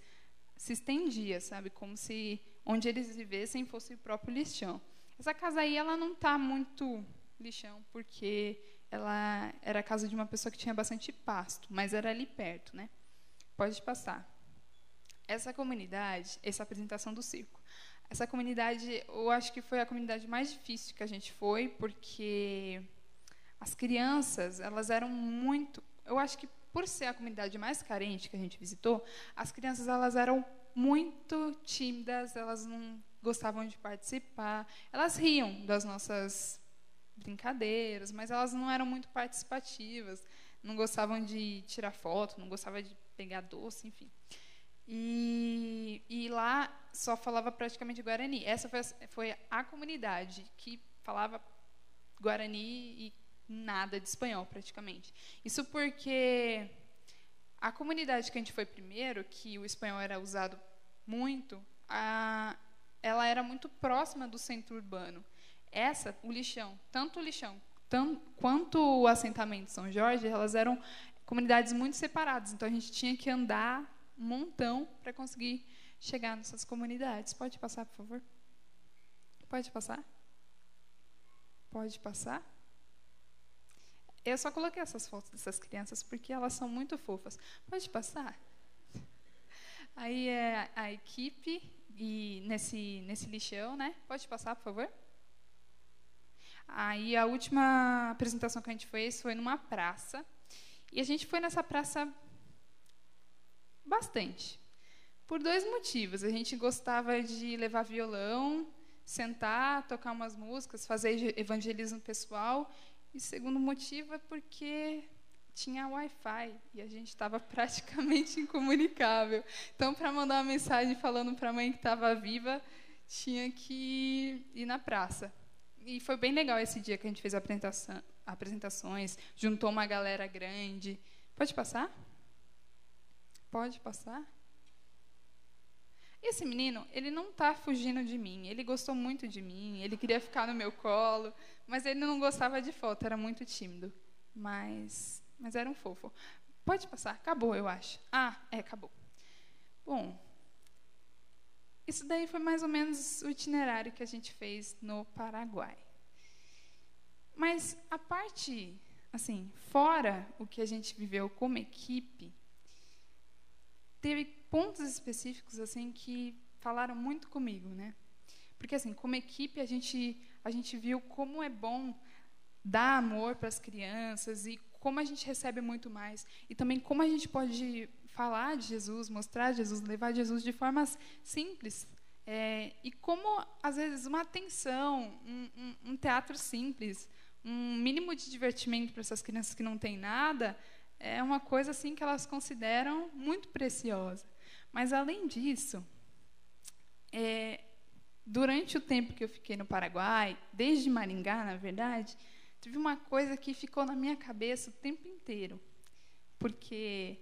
se estendia, sabe? Como se onde eles vivessem fosse o próprio lixão. Essa casa aí, ela não está muito lixão, porque ela era a casa de uma pessoa que tinha bastante pasto, mas era ali perto, né? Pode passar. Essa comunidade, essa apresentação do circo, essa comunidade, eu acho que foi a comunidade mais difícil que a gente foi, porque as crianças, elas eram muito... Eu acho que, por ser a comunidade mais carente que a gente visitou, as crianças, elas eram muito tímidas, elas não gostavam de participar, elas riam das nossas brincadeiras, mas elas não eram muito participativas, não gostavam de tirar foto, não gostavam de pegar doce, enfim. E lá só falava praticamente Guarani. Essa foi a comunidade que falava Guarani e nada de espanhol, praticamente. Isso porque a comunidade que a gente foi primeiro, que o espanhol era usado muito, ela era muito próxima do centro urbano. O Lixão, tanto o Lixão quanto o assentamento São Jorge, elas eram comunidades muito separadas. Então, a gente tinha que andar um montão para conseguir chegar nessas comunidades. Pode passar, por favor? Pode passar? Pode passar? Eu só coloquei essas fotos dessas crianças porque elas são muito fofas. Pode passar? Aí é a equipe e nesse lixão, né? Pode passar, por favor? Aí a última apresentação que a gente fez foi numa praça. E a gente foi nessa praça bastante. Por 2 motivos. A gente gostava de levar violão, sentar, tocar umas músicas, fazer evangelismo pessoal. E o segundo motivo é porque tinha Wi-Fi e a gente estava praticamente incomunicável. Então, para mandar uma mensagem falando para a mãe que estava viva, tinha que ir na praça. E foi bem legal esse dia que a gente fez apresentações, juntou uma galera grande. Pode passar? Pode passar? Esse menino, ele não está fugindo de mim. Ele gostou muito de mim, ele queria ficar no meu colo, mas ele não gostava de foto, era muito tímido. Mas era um fofo. Pode passar? Acabou, eu acho. Acabou. Bom, isso daí foi mais ou menos o itinerário que a gente fez no Paraguai. Mas a parte, assim, fora o que a gente viveu como equipe, teve pontos específicos assim que falaram muito comigo, né? Porque assim, como equipe a gente viu como é bom dar amor para as crianças e como a gente recebe muito mais e também como a gente pode falar de Jesus, mostrar Jesus, levar Jesus de formas simples e como às vezes uma atenção, um teatro simples, um mínimo de divertimento para essas crianças que não têm nada é uma coisa assim que elas consideram muito preciosa. Mas além disso, durante o tempo que eu fiquei no Paraguai, desde Maringá, na verdade, teve uma coisa que ficou na minha cabeça o tempo inteiro, porque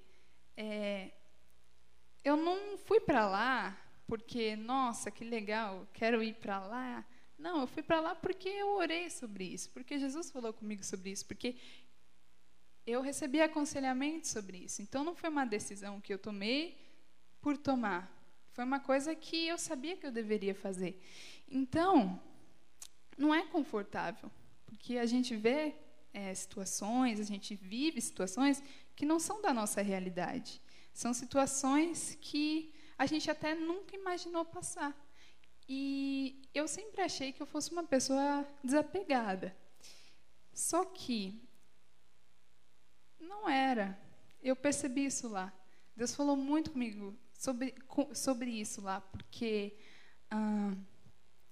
eu não fui para lá porque, nossa, que legal, quero ir para lá. Não, eu fui para lá porque eu orei sobre isso, porque Jesus falou comigo sobre isso, porque eu recebi aconselhamento sobre isso. Então, não foi uma decisão que eu tomei por tomar. Foi uma coisa que eu sabia que eu deveria fazer. Então, não é confortável, porque a gente vê situações, a gente vive situações que não são da nossa realidade. São situações que a gente até nunca imaginou passar. E eu sempre achei que eu fosse uma pessoa desapegada. Só que não era. Eu percebi isso lá. Deus falou muito comigo sobre isso lá, porque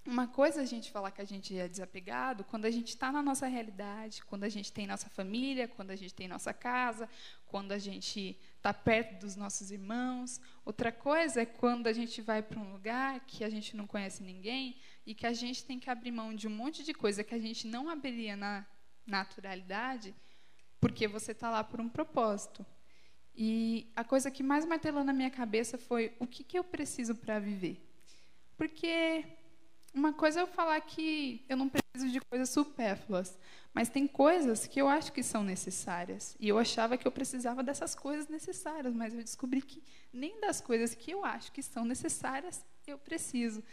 uma coisa é a gente falar que a gente é desapegado quando a gente está na nossa realidade, quando a gente tem nossa família, quando a gente tem nossa casa, quando a gente está perto dos nossos irmãos. Outra coisa é quando a gente vai para um lugar que a gente não conhece ninguém e que a gente tem que abrir mão de um monte de coisa que a gente não abriria na naturalidade, porque você está lá por um propósito. E a coisa que mais martelou na minha cabeça foi o que eu preciso para viver. Porque uma coisa é eu falar que eu não preciso de coisas supérfluas, mas tem coisas que eu acho que são necessárias. E eu achava que eu precisava dessas coisas necessárias, mas eu descobri que nem das coisas que eu acho que são necessárias eu preciso.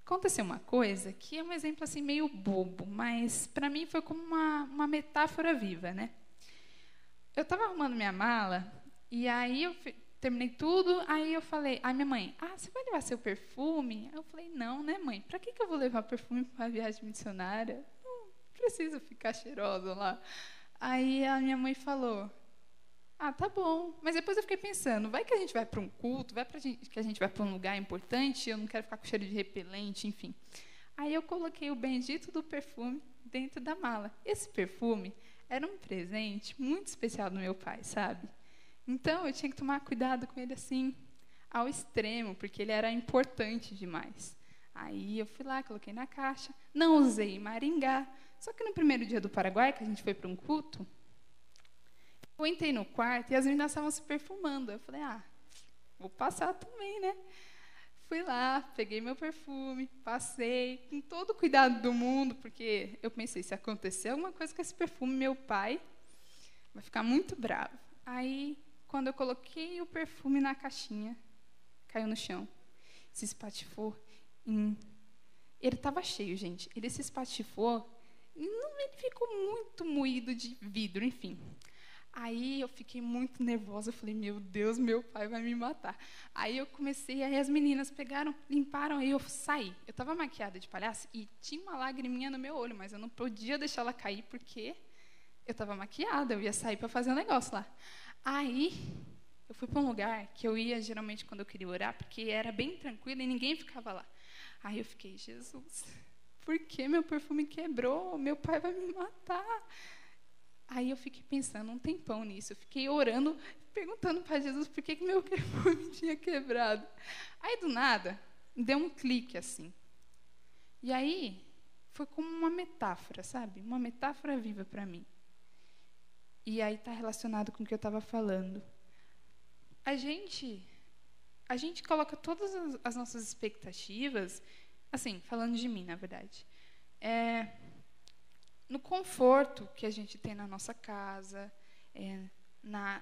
Aconteceu uma coisa que é um exemplo assim meio bobo, mas para mim foi como uma metáfora viva, né? Eu estava arrumando minha mala e aí eu terminei tudo, aí eu falei, minha mãe, você vai levar seu perfume? Eu falei, não, né, mãe? Para que eu vou levar perfume para uma viagem missionária? Não preciso ficar cheirosa lá. Aí a minha mãe falou, tá bom. Mas depois eu fiquei pensando, vai que a gente vai para um culto, que a gente vai para um lugar importante, eu não quero ficar com cheiro de repelente, enfim. Aí eu coloquei o bendito do perfume dentro da mala. Esse perfume era um presente muito especial do meu pai, sabe? Então, eu tinha que tomar cuidado com ele assim, ao extremo, porque ele era importante demais. Aí eu fui lá, coloquei na caixa, não usei em Maringá. Só que no primeiro dia do Paraguai, que a gente foi para um culto, eu entrei no quarto e as meninas estavam se perfumando. Eu falei, vou passar também, né? Fui lá, peguei meu perfume, passei, com todo o cuidado do mundo, porque eu pensei, se acontecer alguma coisa com esse perfume, meu pai vai ficar muito bravo. Aí, quando eu coloquei o perfume na caixinha, caiu no chão, se espatifou. Ele estava cheio, gente. Ele se espatifou, ele ficou muito moído de vidro, enfim. Aí eu fiquei muito nervosa, eu falei, meu Deus, meu pai vai me matar. Aí eu comecei, aí as meninas pegaram, limparam, aí eu saí. Eu estava maquiada de palhaço e tinha uma lagriminha no meu olho, mas eu não podia deixar ela cair porque eu estava maquiada, eu ia sair para fazer um negócio lá. Aí eu fui para um lugar que eu ia geralmente quando eu queria orar, porque era bem tranquilo e ninguém ficava lá. Aí eu fiquei, Jesus, por que meu perfume quebrou? Meu pai vai me matar. Aí eu fiquei pensando um tempão nisso. Eu fiquei orando, perguntando para Jesus por que meu perfume tinha quebrado. Aí, do nada, deu um clique assim. E aí, foi como uma metáfora, sabe? Uma metáfora viva para mim. E aí está relacionado com o que eu estava falando. A gente coloca todas as nossas expectativas, assim, falando de mim, na verdade, no conforto que a gente tem na nossa casa, na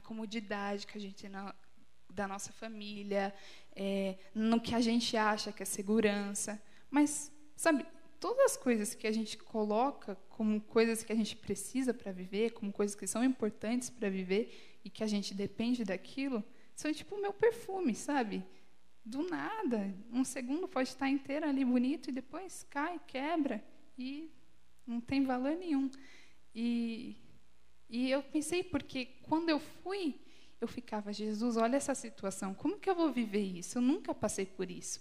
comodidade que a gente tem da nossa família, no que a gente acha que é segurança. Mas, sabe, todas as coisas que a gente coloca como coisas que a gente precisa para viver, como coisas que são importantes para viver e que a gente depende daquilo, são tipo o meu perfume, sabe? Do nada, um segundo pode estar inteiro ali bonito e depois cai, quebra e não tem valor nenhum. E eu pensei, porque quando eu fui, eu ficava, Jesus, olha essa situação, como que eu vou viver isso? Eu nunca passei por isso.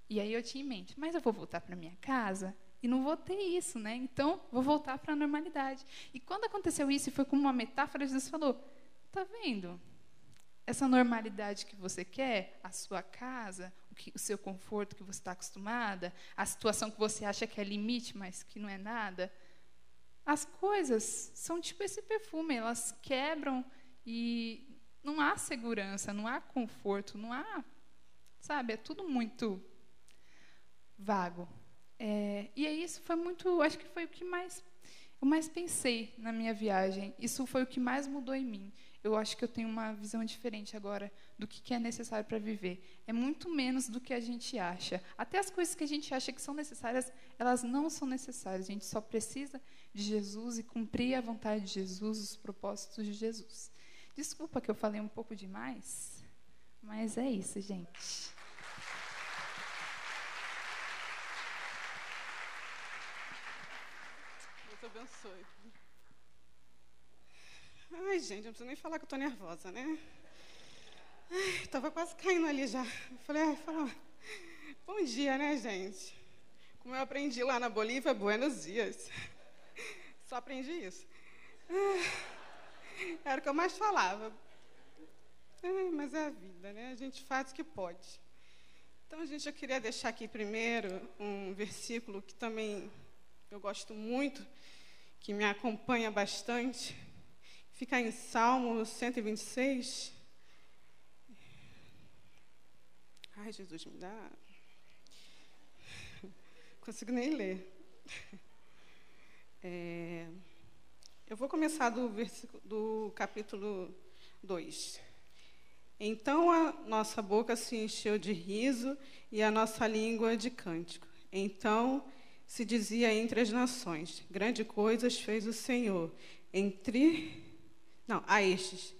E aí eu tinha em mente, mas eu vou voltar para minha casa e não vou ter isso, né? Então, vou voltar para a normalidade. E quando aconteceu isso, e foi como uma metáfora, Jesus falou, tá vendo? Essa normalidade que você quer, a sua casa, o seu conforto que você está acostumada, a situação que você acha que é limite, mas que não é nada, as coisas são tipo esse perfume, elas quebram e não há segurança, não há conforto, não há, sabe, é tudo muito vago. E aí isso foi muito, acho que foi o que eu mais pensei na minha viagem, isso foi o que mais mudou em mim. Eu acho que eu tenho uma visão diferente agora do que é necessário para viver. É muito menos do que a gente acha. Até as coisas que a gente acha que são necessárias, elas não são necessárias. A gente só precisa de Jesus e cumprir a vontade de Jesus, os propósitos de Jesus. Desculpa que eu falei um pouco demais, mas é isso, gente. Deus abençoe. Ai, gente, não preciso nem falar que eu estou nervosa, né? Estava quase caindo ali já. Eu falei, bom dia, né, gente? Como eu aprendi lá na Bolívia, buenos dias. Só aprendi isso. Era o que eu mais falava. Mas é a vida, né? A gente faz o que pode. Então, gente, eu queria deixar aqui primeiro um versículo que também eu gosto muito, que me acompanha bastante. Fica em Salmo 126. Ai, Jesus, me dá... Não consigo nem ler. Eu vou começar do capítulo 2. Então a nossa boca se encheu de riso e a nossa língua de cântico. Então se dizia entre as nações, grandes coisas fez o Senhor. A estes,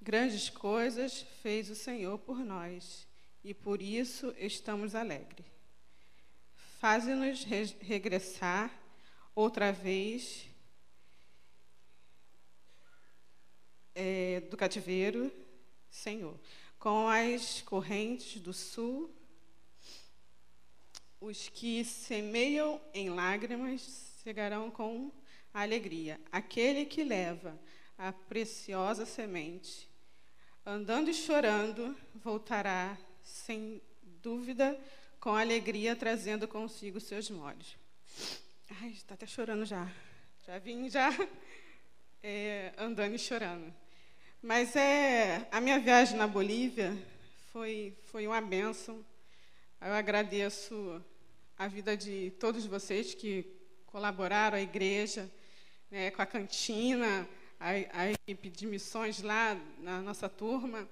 grandes coisas fez o Senhor por nós, e por isso estamos alegres. Faze-nos regressar outra vez do cativeiro, Senhor, com as correntes do sul Os que semeiam em lágrimas cegarão com alegria. Aquele que leva a preciosa semente, andando e chorando, voltará sem dúvida com alegria, trazendo consigo seus molhos. Ai, está até chorando já. Já vim andando e chorando. Mas a minha viagem na Bolívia foi uma bênção. Eu agradeço a vida de todos vocês que colaboraram, a igreja, né, com a cantina, a equipe de missões lá na nossa turma,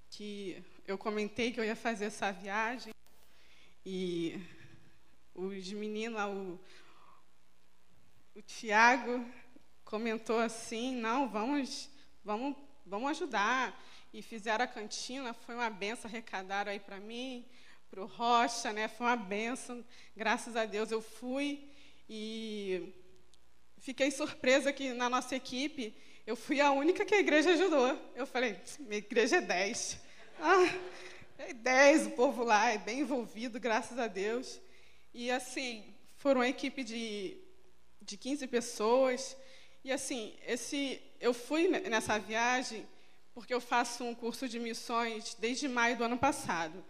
que eu comentei que eu ia fazer essa viagem. E os meninos lá, o Tiago comentou assim, não, vamos ajudar. E fizeram a cantina, foi uma benção, arrecadaram aí para mim, para o Rocha, né? Foi uma benção. Graças a Deus eu fui e fiquei surpresa que na nossa equipe eu fui a única que a igreja ajudou. Eu falei, minha igreja é 10. É 10, o povo lá é bem envolvido, graças a Deus. E assim, foram uma equipe de 15 pessoas. E assim, eu fui nessa viagem porque eu faço um curso de missões desde maio do ano passado,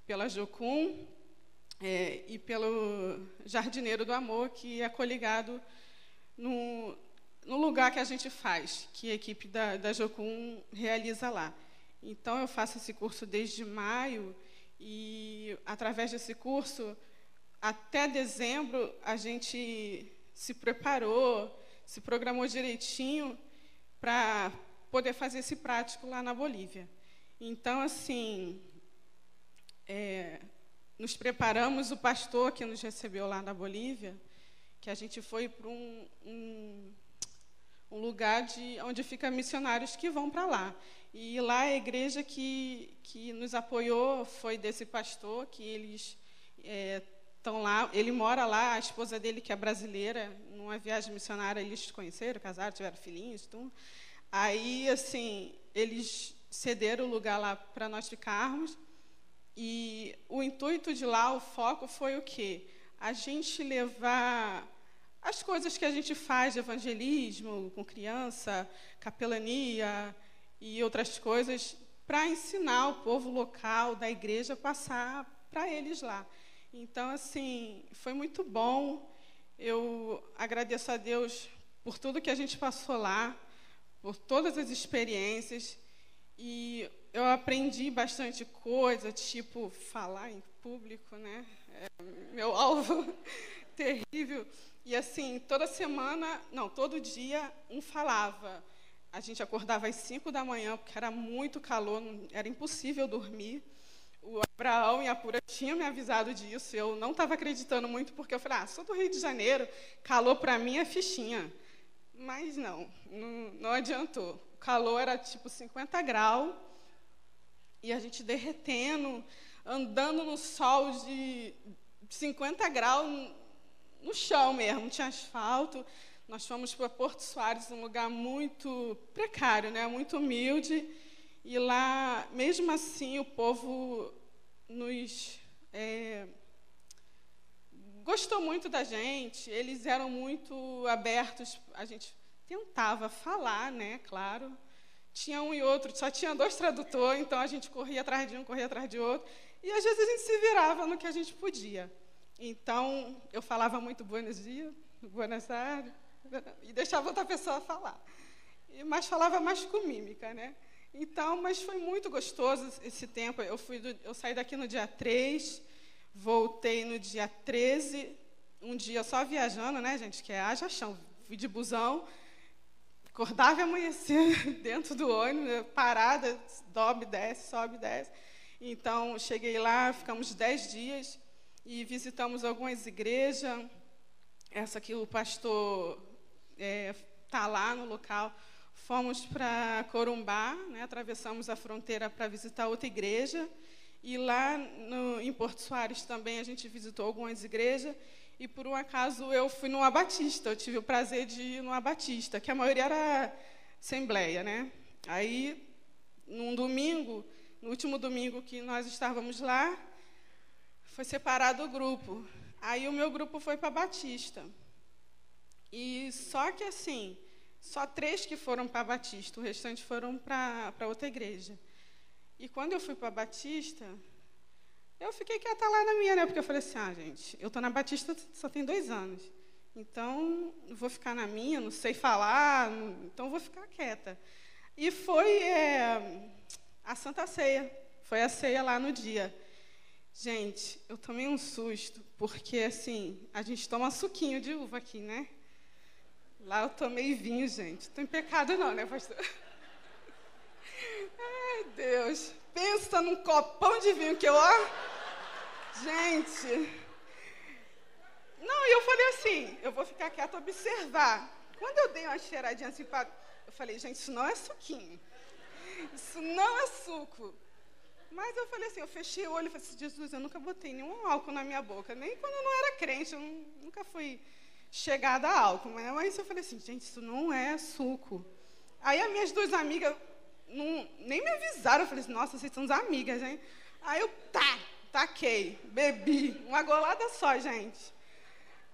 pela Jocum e pelo Jardineiro do Amor, que é coligado no lugar que a gente faz, que a equipe da Jocum realiza lá. Então, eu faço esse curso desde maio e, através desse curso, até dezembro, a gente se preparou, se programou direitinho para poder fazer esse prático lá na Bolívia. Então, assim, nos preparamos, o pastor que nos recebeu lá na Bolívia, que a gente foi para um lugar onde ficam missionários que vão para lá. E lá a igreja que nos apoiou foi desse pastor, que eles estão lá, ele mora lá, a esposa dele, que é brasileira, numa viagem missionária, eles se conheceram, casaram, tiveram filhinhos, tudo. Aí, assim, eles cederam o lugar lá para nós ficarmos, e o intuito de lá, o foco foi o quê? A gente levar as coisas que a gente faz de evangelismo com criança, capelania e outras coisas, para ensinar o povo local da igreja a passar para eles lá. Então, assim, foi muito bom. Eu agradeço a Deus por tudo que a gente passou lá, por todas as experiências, e eu aprendi bastante coisa, tipo falar em público, né? Meu alvo terrível. E assim, todo dia um falava. A gente acordava às 5 da manhã, porque era muito calor, era impossível dormir. O Abraão e a Pura tinham me avisado disso, eu não estava acreditando muito, porque eu falei, sou do Rio de Janeiro, calor para mim é fichinha. Mas não adiantou. O calor era tipo 50 graus, e a gente derretendo, andando no sol de 50 graus, no chão mesmo, não tinha asfalto. Nós fomos para Porto Soares, um lugar muito precário, né, muito humilde, e lá, mesmo assim, o povo nos gostou muito da gente, eles eram muito abertos, a gente tentava falar, né, claro, tinha um e outro, só tinha 2 tradutores, então a gente corria atrás de um, corria atrás de outro, e às vezes a gente se virava no que a gente podia. Então, eu falava muito buenos dias, buenas tardes, e deixava outra pessoa falar. Mas falava mais com mímica, né? Então, mas foi muito gostoso esse tempo. Eu saí daqui no dia 3, voltei no dia 13, um dia só viajando, né, gente? Que haja chão. Fui de busão, acordava e amanhecia dentro do ônibus, parada, sobe, desce. Então, cheguei lá, ficamos 10 dias e visitamos algumas igrejas. Essa que o pastor está lá no local. Fomos para Corumbá, né, atravessamos a fronteira para visitar outra igreja. E lá em Porto Soares também a gente visitou algumas igrejas. E, por um acaso, eu fui numa batista. Eu tive o prazer de ir numa batista, que a maioria era assembleia, né? Aí, num domingo, no último domingo que nós estávamos lá, foi separado o grupo. Aí o meu grupo foi para Batista. E só que assim, só 3 que foram para Batista, o restante foram para outra igreja. E quando eu fui para Batista, eu fiquei quieta lá na minha, né? Porque eu falei assim, gente, eu estou na Batista só tem 2 anos. Então, vou ficar na minha, não sei falar, então vou ficar quieta. E foi a Santa Ceia, foi a ceia lá no dia. Gente, eu tomei um susto, porque assim, a gente toma suquinho de uva aqui, né? Lá eu tomei vinho, gente. Não tem pecado não, né, pastor? Ai, Deus. Pensa num copão de vinho que eu... Gente... Não, e eu falei assim, eu vou ficar quieta, observar. Quando eu dei uma cheiradinha assim, eu falei, gente, isso não é suquinho. Isso não é suco. Mas eu falei assim, eu fechei o olho e falei assim, Jesus, eu nunca botei nenhum álcool na minha boca. Nem quando eu não era crente, eu nunca fui chegada a álcool. Mas eu falei assim, gente, isso não é suco. Aí as minhas 2 amigas nem me avisaram. Eu falei assim, nossa, vocês são amigas, hein? Aí eu, taquei, bebi. Uma golada só, gente.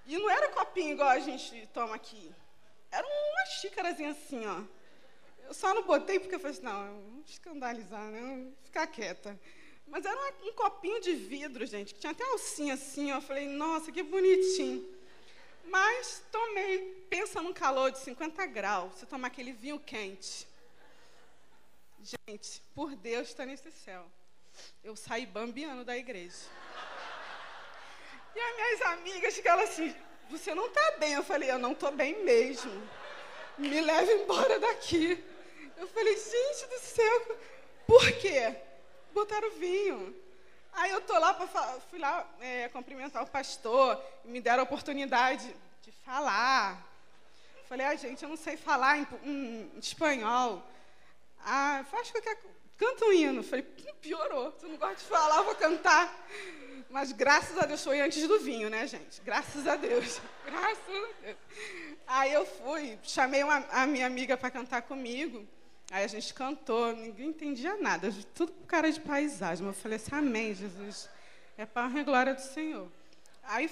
E não era copinho igual a gente toma aqui. Era uma xícarazinha assim, ó. Eu só não botei porque eu falei assim, não, eu vou escandalizar, né? Eu vou ficar quieta. Mas era um copinho de vidro, gente, que tinha até alcinha assim, ó. Eu falei, nossa, que bonitinho. Mas tomei, pensa num calor de 50 graus, você tomar aquele vinho quente. Gente, por Deus, está nesse céu. Eu saí bambiando da igreja. E as minhas amigas ficaram assim, você não está bem. Eu falei, eu não estou bem mesmo. Me leva embora daqui. Eu falei, gente do céu, por quê? Botaram vinho. Aí eu fui lá cumprimentar o pastor, e me deram a oportunidade de falar. Falei, gente, eu não sei falar em espanhol. Acho que eu canta um hino. Falei, piorou, tu não gosta de falar, eu vou cantar. Mas graças a Deus foi antes do vinho, né, gente? Graças a Deus. Graças a Deus. Aí eu chamei a minha amiga para cantar comigo. Aí a gente cantou, ninguém entendia nada, tudo com cara de paisagem. Eu falei assim, amém, Jesus, é para a honra e glória do Senhor. Aí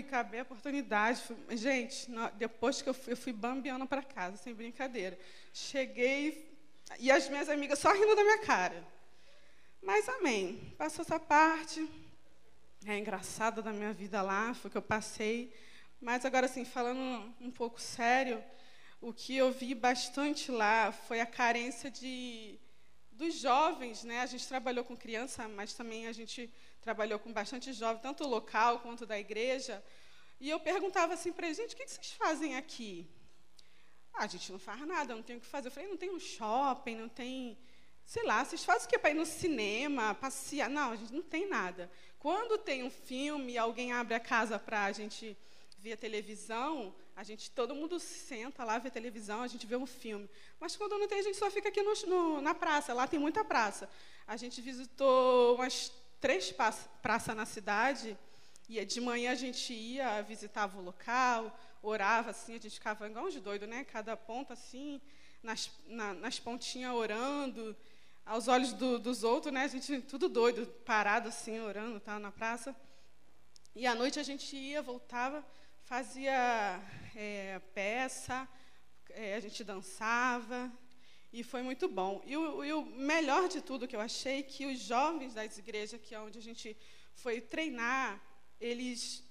acabei a oportunidade. Gente, depois que eu fui bambiando para casa, sem brincadeira. Cheguei, e as minhas amigas só rindo da minha cara. Mas amém, passou essa parte, engraçada da minha vida lá, foi que eu passei. Mas agora, assim, falando um pouco sério, o que eu vi bastante lá foi a carência dos jovens, né? A gente trabalhou com criança, mas também a gente trabalhou com bastante jovem, tanto local quanto da igreja. E eu perguntava assim para eles, gente, o que vocês fazem aqui? A gente não faz nada, não tem o que fazer. Eu falei, não tem um shopping, não tem... Sei lá, vocês fazem o quê? Para ir no cinema, passear? Não, a gente não tem nada. Quando tem um filme, alguém abre a casa para a gente ver a televisão, todo mundo senta lá, vê televisão, a gente vê um filme. Mas quando não tem, a gente só fica aqui na praça. Lá tem muita praça. A gente visitou umas 3 praças na cidade, e de manhã a gente ia, visitava o local, orava, assim, a gente ficava igual uns doidos, né? Cada ponta, assim, nas pontinhas orando, aos olhos dos outros, né? A gente tudo doido, parado, assim, orando, tá, na praça. E à noite a gente ia, voltava, fazia peça, a gente dançava, e foi muito bom. E o melhor de tudo que eu achei, que os jovens das igrejas, que é onde a gente foi treinar, eles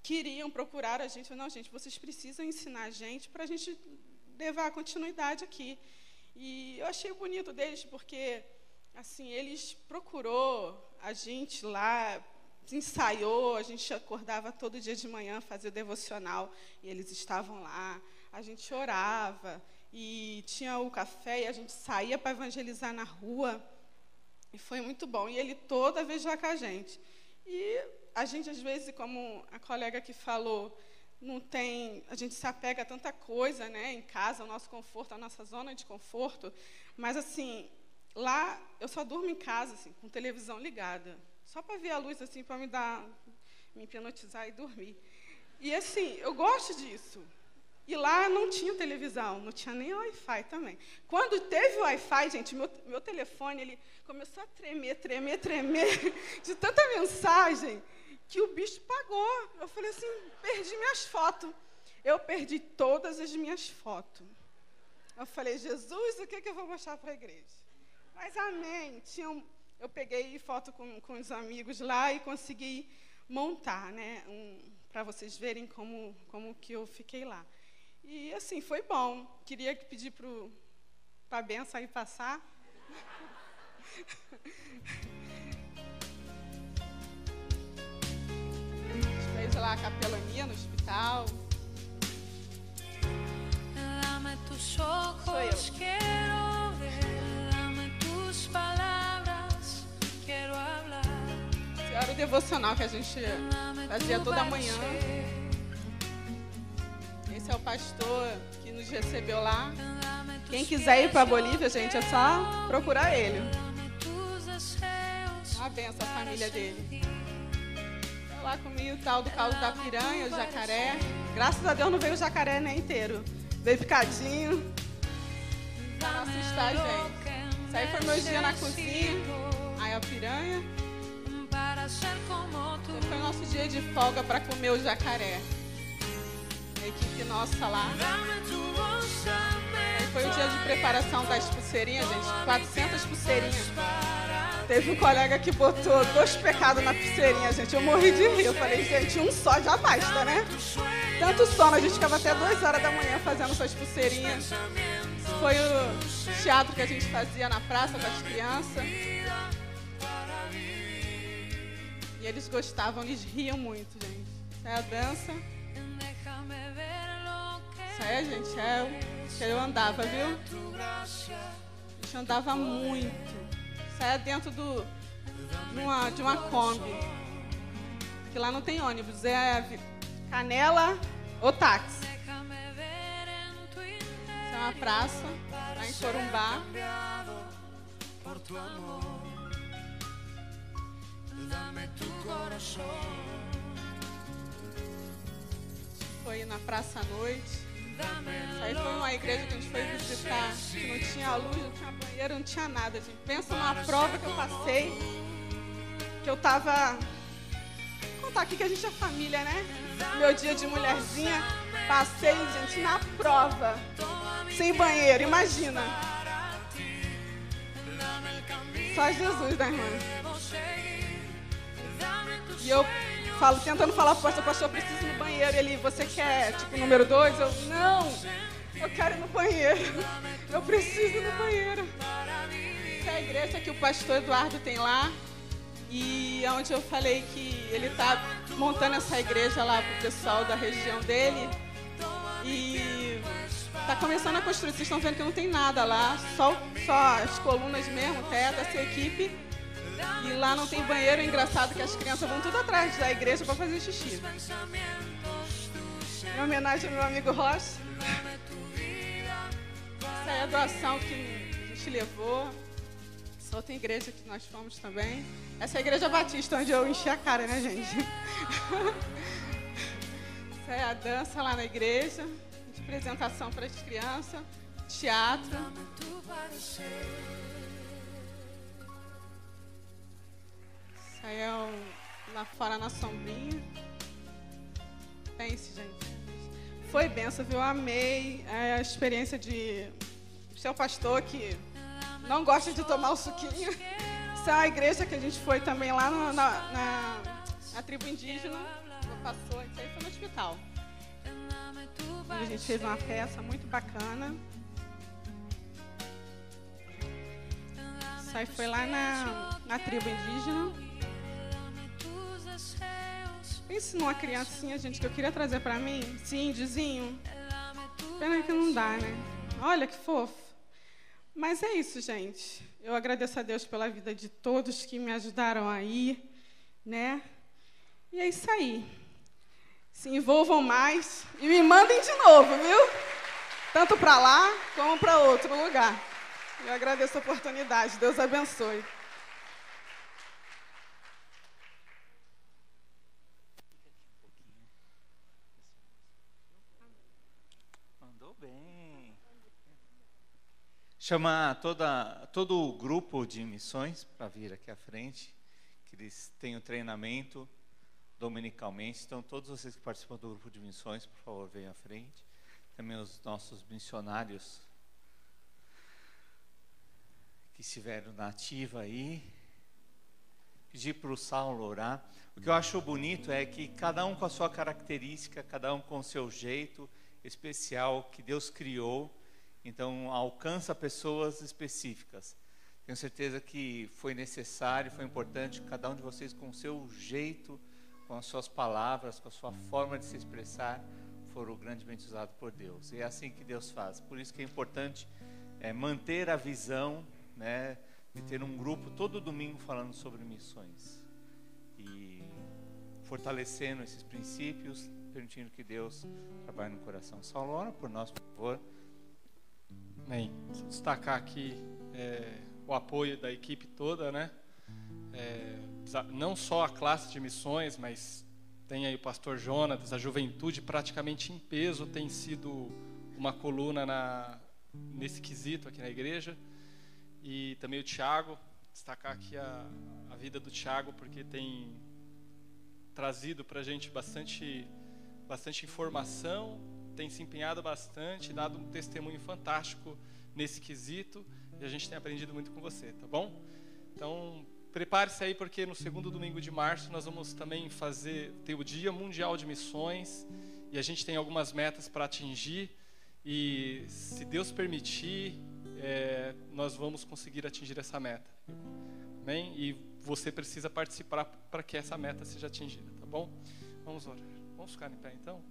queriam procurar a gente. Não, gente, vocês precisam ensinar a gente para a gente levar a continuidade aqui. E eu achei bonito deles, porque assim, eles procurou a gente lá, ensaiou, a gente acordava todo dia de manhã, fazia o devocional, e eles estavam lá, a gente orava, e tinha o café, e a gente saía para evangelizar na rua, e foi muito bom. E ele toda vez lá com a gente. E a gente, às vezes, como a colega que falou, a gente se apega a tanta coisa, né, em casa, ao nosso conforto, à nossa zona de conforto, mas, assim, lá eu só durmo em casa, assim, com televisão ligada, só para ver a luz, assim, para me hipnotizar e dormir. E, assim, eu gosto disso. E lá não tinha televisão, não tinha nem Wi-Fi também. Quando teve o Wi-Fi, gente, meu telefone, ele começou a tremer, de tanta mensagem. que o bicho pagou. Eu falei assim, perdi minhas fotos. Eu perdi todas as minhas fotos. Eu falei, Jesus, o que eu vou mostrar para a igreja? Mas amém. Eu peguei foto com os amigos lá e consegui montar, né? Para vocês verem como que eu fiquei lá. E assim, foi bom. Queria pedir para a benção aí passar. A gente fez lá a capelania no hospital. Dame tus ojos, Sou eu. quiero ver, dame tus palabras, quiero hablar. Esse era o devocional que a gente fazia toda manhã. Esse é o pastor que nos recebeu lá. Quem quiser ir para a Bolívia, gente, é só procurar ele. Uma benção a família dele. Eu lá comi o tal do caldo da piranha, o jacaré. Graças a Deus não veio o jacaré nem inteiro. Veio picadinho. Pra não assustar, gente. Isso aí foi meu dia na cozinha. Aí a piranha. Esse foi o nosso dia de folga para comer o jacaré. A equipe nossa lá. Aí foi o dia de preparação das pulseirinhas, gente. 400 pulseirinhas. Teve um colega que botou 2 pecados na pulseirinha, gente. Eu morri de rir. Eu falei, gente, um só já basta, né? Tanto sono, a gente ficava até 2 horas da manhã fazendo essas pulseirinhas. Foi o teatro que a gente fazia na praça com as crianças. E eles gostavam, eles riam muito, gente. Isso é a dança. Isso aí, gente, é o que eu andava, viu? A gente andava muito. Saia dentro de uma Kombi. Que lá não tem ônibus, é Canela ou táxi. Isso é uma praça, lá em Corumbá. Foi na praça à noite. Isso aí foi uma igreja que a gente foi visitar, que não tinha luz, não tinha banheiro, não tinha nada. Gente. Pensa numa prova que eu passei, que eu tava... Vou contar aqui que a gente é família, né? Meu dia de mulherzinha, passei, gente, na prova, sem banheiro, imagina. Só Jesus, né, irmã? E eu tentando falar pro pastor, eu preciso ir no banheiro. Ele, você quer, tipo, número 2? Eu, não, eu quero ir no banheiro. Eu preciso ir no banheiro. Essa é a igreja que o pastor Eduardo tem lá. E onde eu falei que ele tá montando essa igreja lá pro pessoal da região dele. E tá começando a construir. Vocês estão vendo que não tem nada lá. Só as colunas mesmo, teto, essa equipe. E lá não tem banheiro, é engraçado que as crianças vão tudo atrás da igreja para fazer xixi. Em homenagem ao meu amigo Rocha. Essa é a doação que a gente levou. Essa outra igreja que nós fomos também. Essa é a igreja batista, onde eu enchi a cara, né, gente? Essa é a dança lá na igreja. De apresentação para as crianças. Teatro. Aí é lá fora na sombrinha. Pense, gente. Foi benção, viu? Eu amei a experiência de ser o pastor que não gosta de tomar o suquinho. Isso é uma igreja que a gente foi também lá na tribo indígena. Passou, isso aí foi no hospital. A gente fez uma festa muito bacana. Isso aí foi lá na tribo indígena. Pense numa criancinha, gente, que eu queria trazer pra mim. Esse índiozinho. Pena que não dá, né? Olha que fofo. Mas é isso, gente. Eu agradeço a Deus pela vida de todos que me ajudaram aí, né? E é isso aí. Se envolvam mais e me mandem de novo, viu? Tanto pra lá como pra outro lugar. Eu agradeço a oportunidade. Deus abençoe. Chamar todo o grupo de missões para vir aqui à frente, que eles têm o treinamento. dominicalmente. Então, todos vocês que participam do grupo de missões, por favor, venham à frente. Também os nossos missionários que estiveram na ativa aí. Pedir para o Saulo orar. O que eu acho bonito é que cada um com a sua característica, cada um com o seu jeito especial que Deus criou, então alcança pessoas específicas. Tenho certeza que foi necessário, foi importante, cada um de vocês com o seu jeito, com as suas palavras, com a sua forma de se expressar, foram grandemente usados por Deus. E é assim que Deus faz. Por isso que é importante manter a visão, né, de ter um grupo todo domingo falando sobre missões e fortalecendo esses princípios, permitindo que Deus trabalhe no coração. Saulo, ora por nós, por favor. Amém. Vou destacar aqui o apoio da equipe toda, né? Não só a classe de missões, mas tem aí o pastor Jonatas, a juventude praticamente em peso tem sido uma coluna nesse quesito aqui na igreja. E também o Tiago, destacar aqui a vida do Tiago, porque tem trazido para a gente bastante informação, tem se empenhado bastante, dado um testemunho fantástico nesse quesito, e a gente tem aprendido muito com você, tá bom? Então, prepare-se aí, porque no segundo domingo de março nós vamos também ter o Dia Mundial de Missões, e a gente tem algumas metas para atingir, e se Deus permitir, nós vamos conseguir atingir essa meta. Amém? E você precisa participar para que essa meta seja atingida, tá bom? Vamos orar. Vamos ficar em pé então?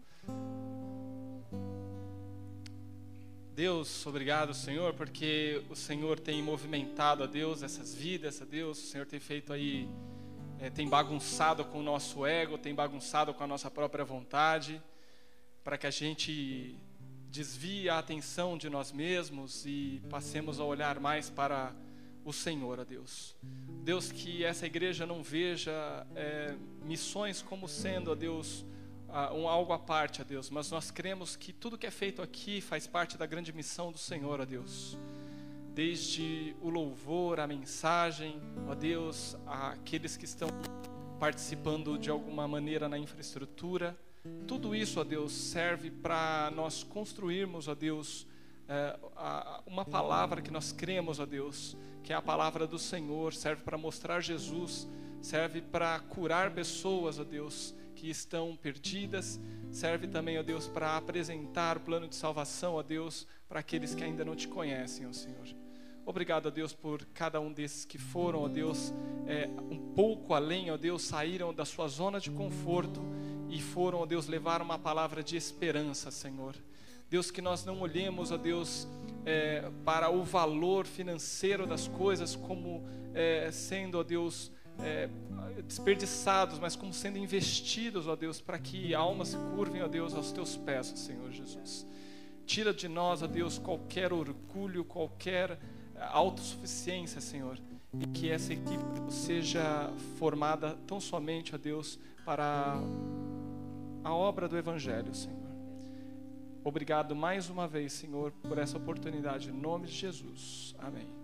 Deus, obrigado, Senhor, porque o Senhor tem movimentado, a Deus, essas vidas, a Deus, o Senhor tem feito aí, tem bagunçado com o nosso ego, tem bagunçado com a nossa própria vontade, para que a gente desvie a atenção de nós mesmos e passemos a olhar mais para o Senhor, ó Deus. Deus, que essa igreja não veja missões como sendo, ó Deus, algo à parte, ó Deus, mas nós cremos que tudo que é feito aqui faz parte da grande missão do Senhor, ó Deus. Desde o louvor, a mensagem, ó Deus, aqueles que estão participando de alguma maneira na infraestrutura, tudo isso, ó Deus, serve para nós construirmos, ó Deus, uma palavra que nós cremos, ó Deus, que é a palavra do Senhor, serve para mostrar Jesus, serve para curar pessoas, ó Deus, que estão perdidas, serve também, ó Deus, para apresentar o plano de salvação, ó Deus, para aqueles que ainda não te conhecem, ó Senhor. Obrigado, ó Deus, por cada um desses que foram, ó Deus, um pouco além, ó Deus, saíram da sua zona de conforto e foram, ó Deus, levar uma palavra de esperança, Senhor. Deus, que nós não olhemos, ó Deus, para o valor financeiro das coisas como sendo, ó Deus, desperdiçados, mas como sendo investidos, ó Deus, para que almas se curvem, ó Deus, aos teus pés, ó Senhor Jesus. Tira de nós, ó Deus, qualquer orgulho, qualquer autossuficiência, Senhor, e que essa equipe seja formada tão somente, ó Deus, para a obra do Evangelho, Senhor. Obrigado mais uma vez, Senhor, por essa oportunidade, em nome de Jesus. Amém.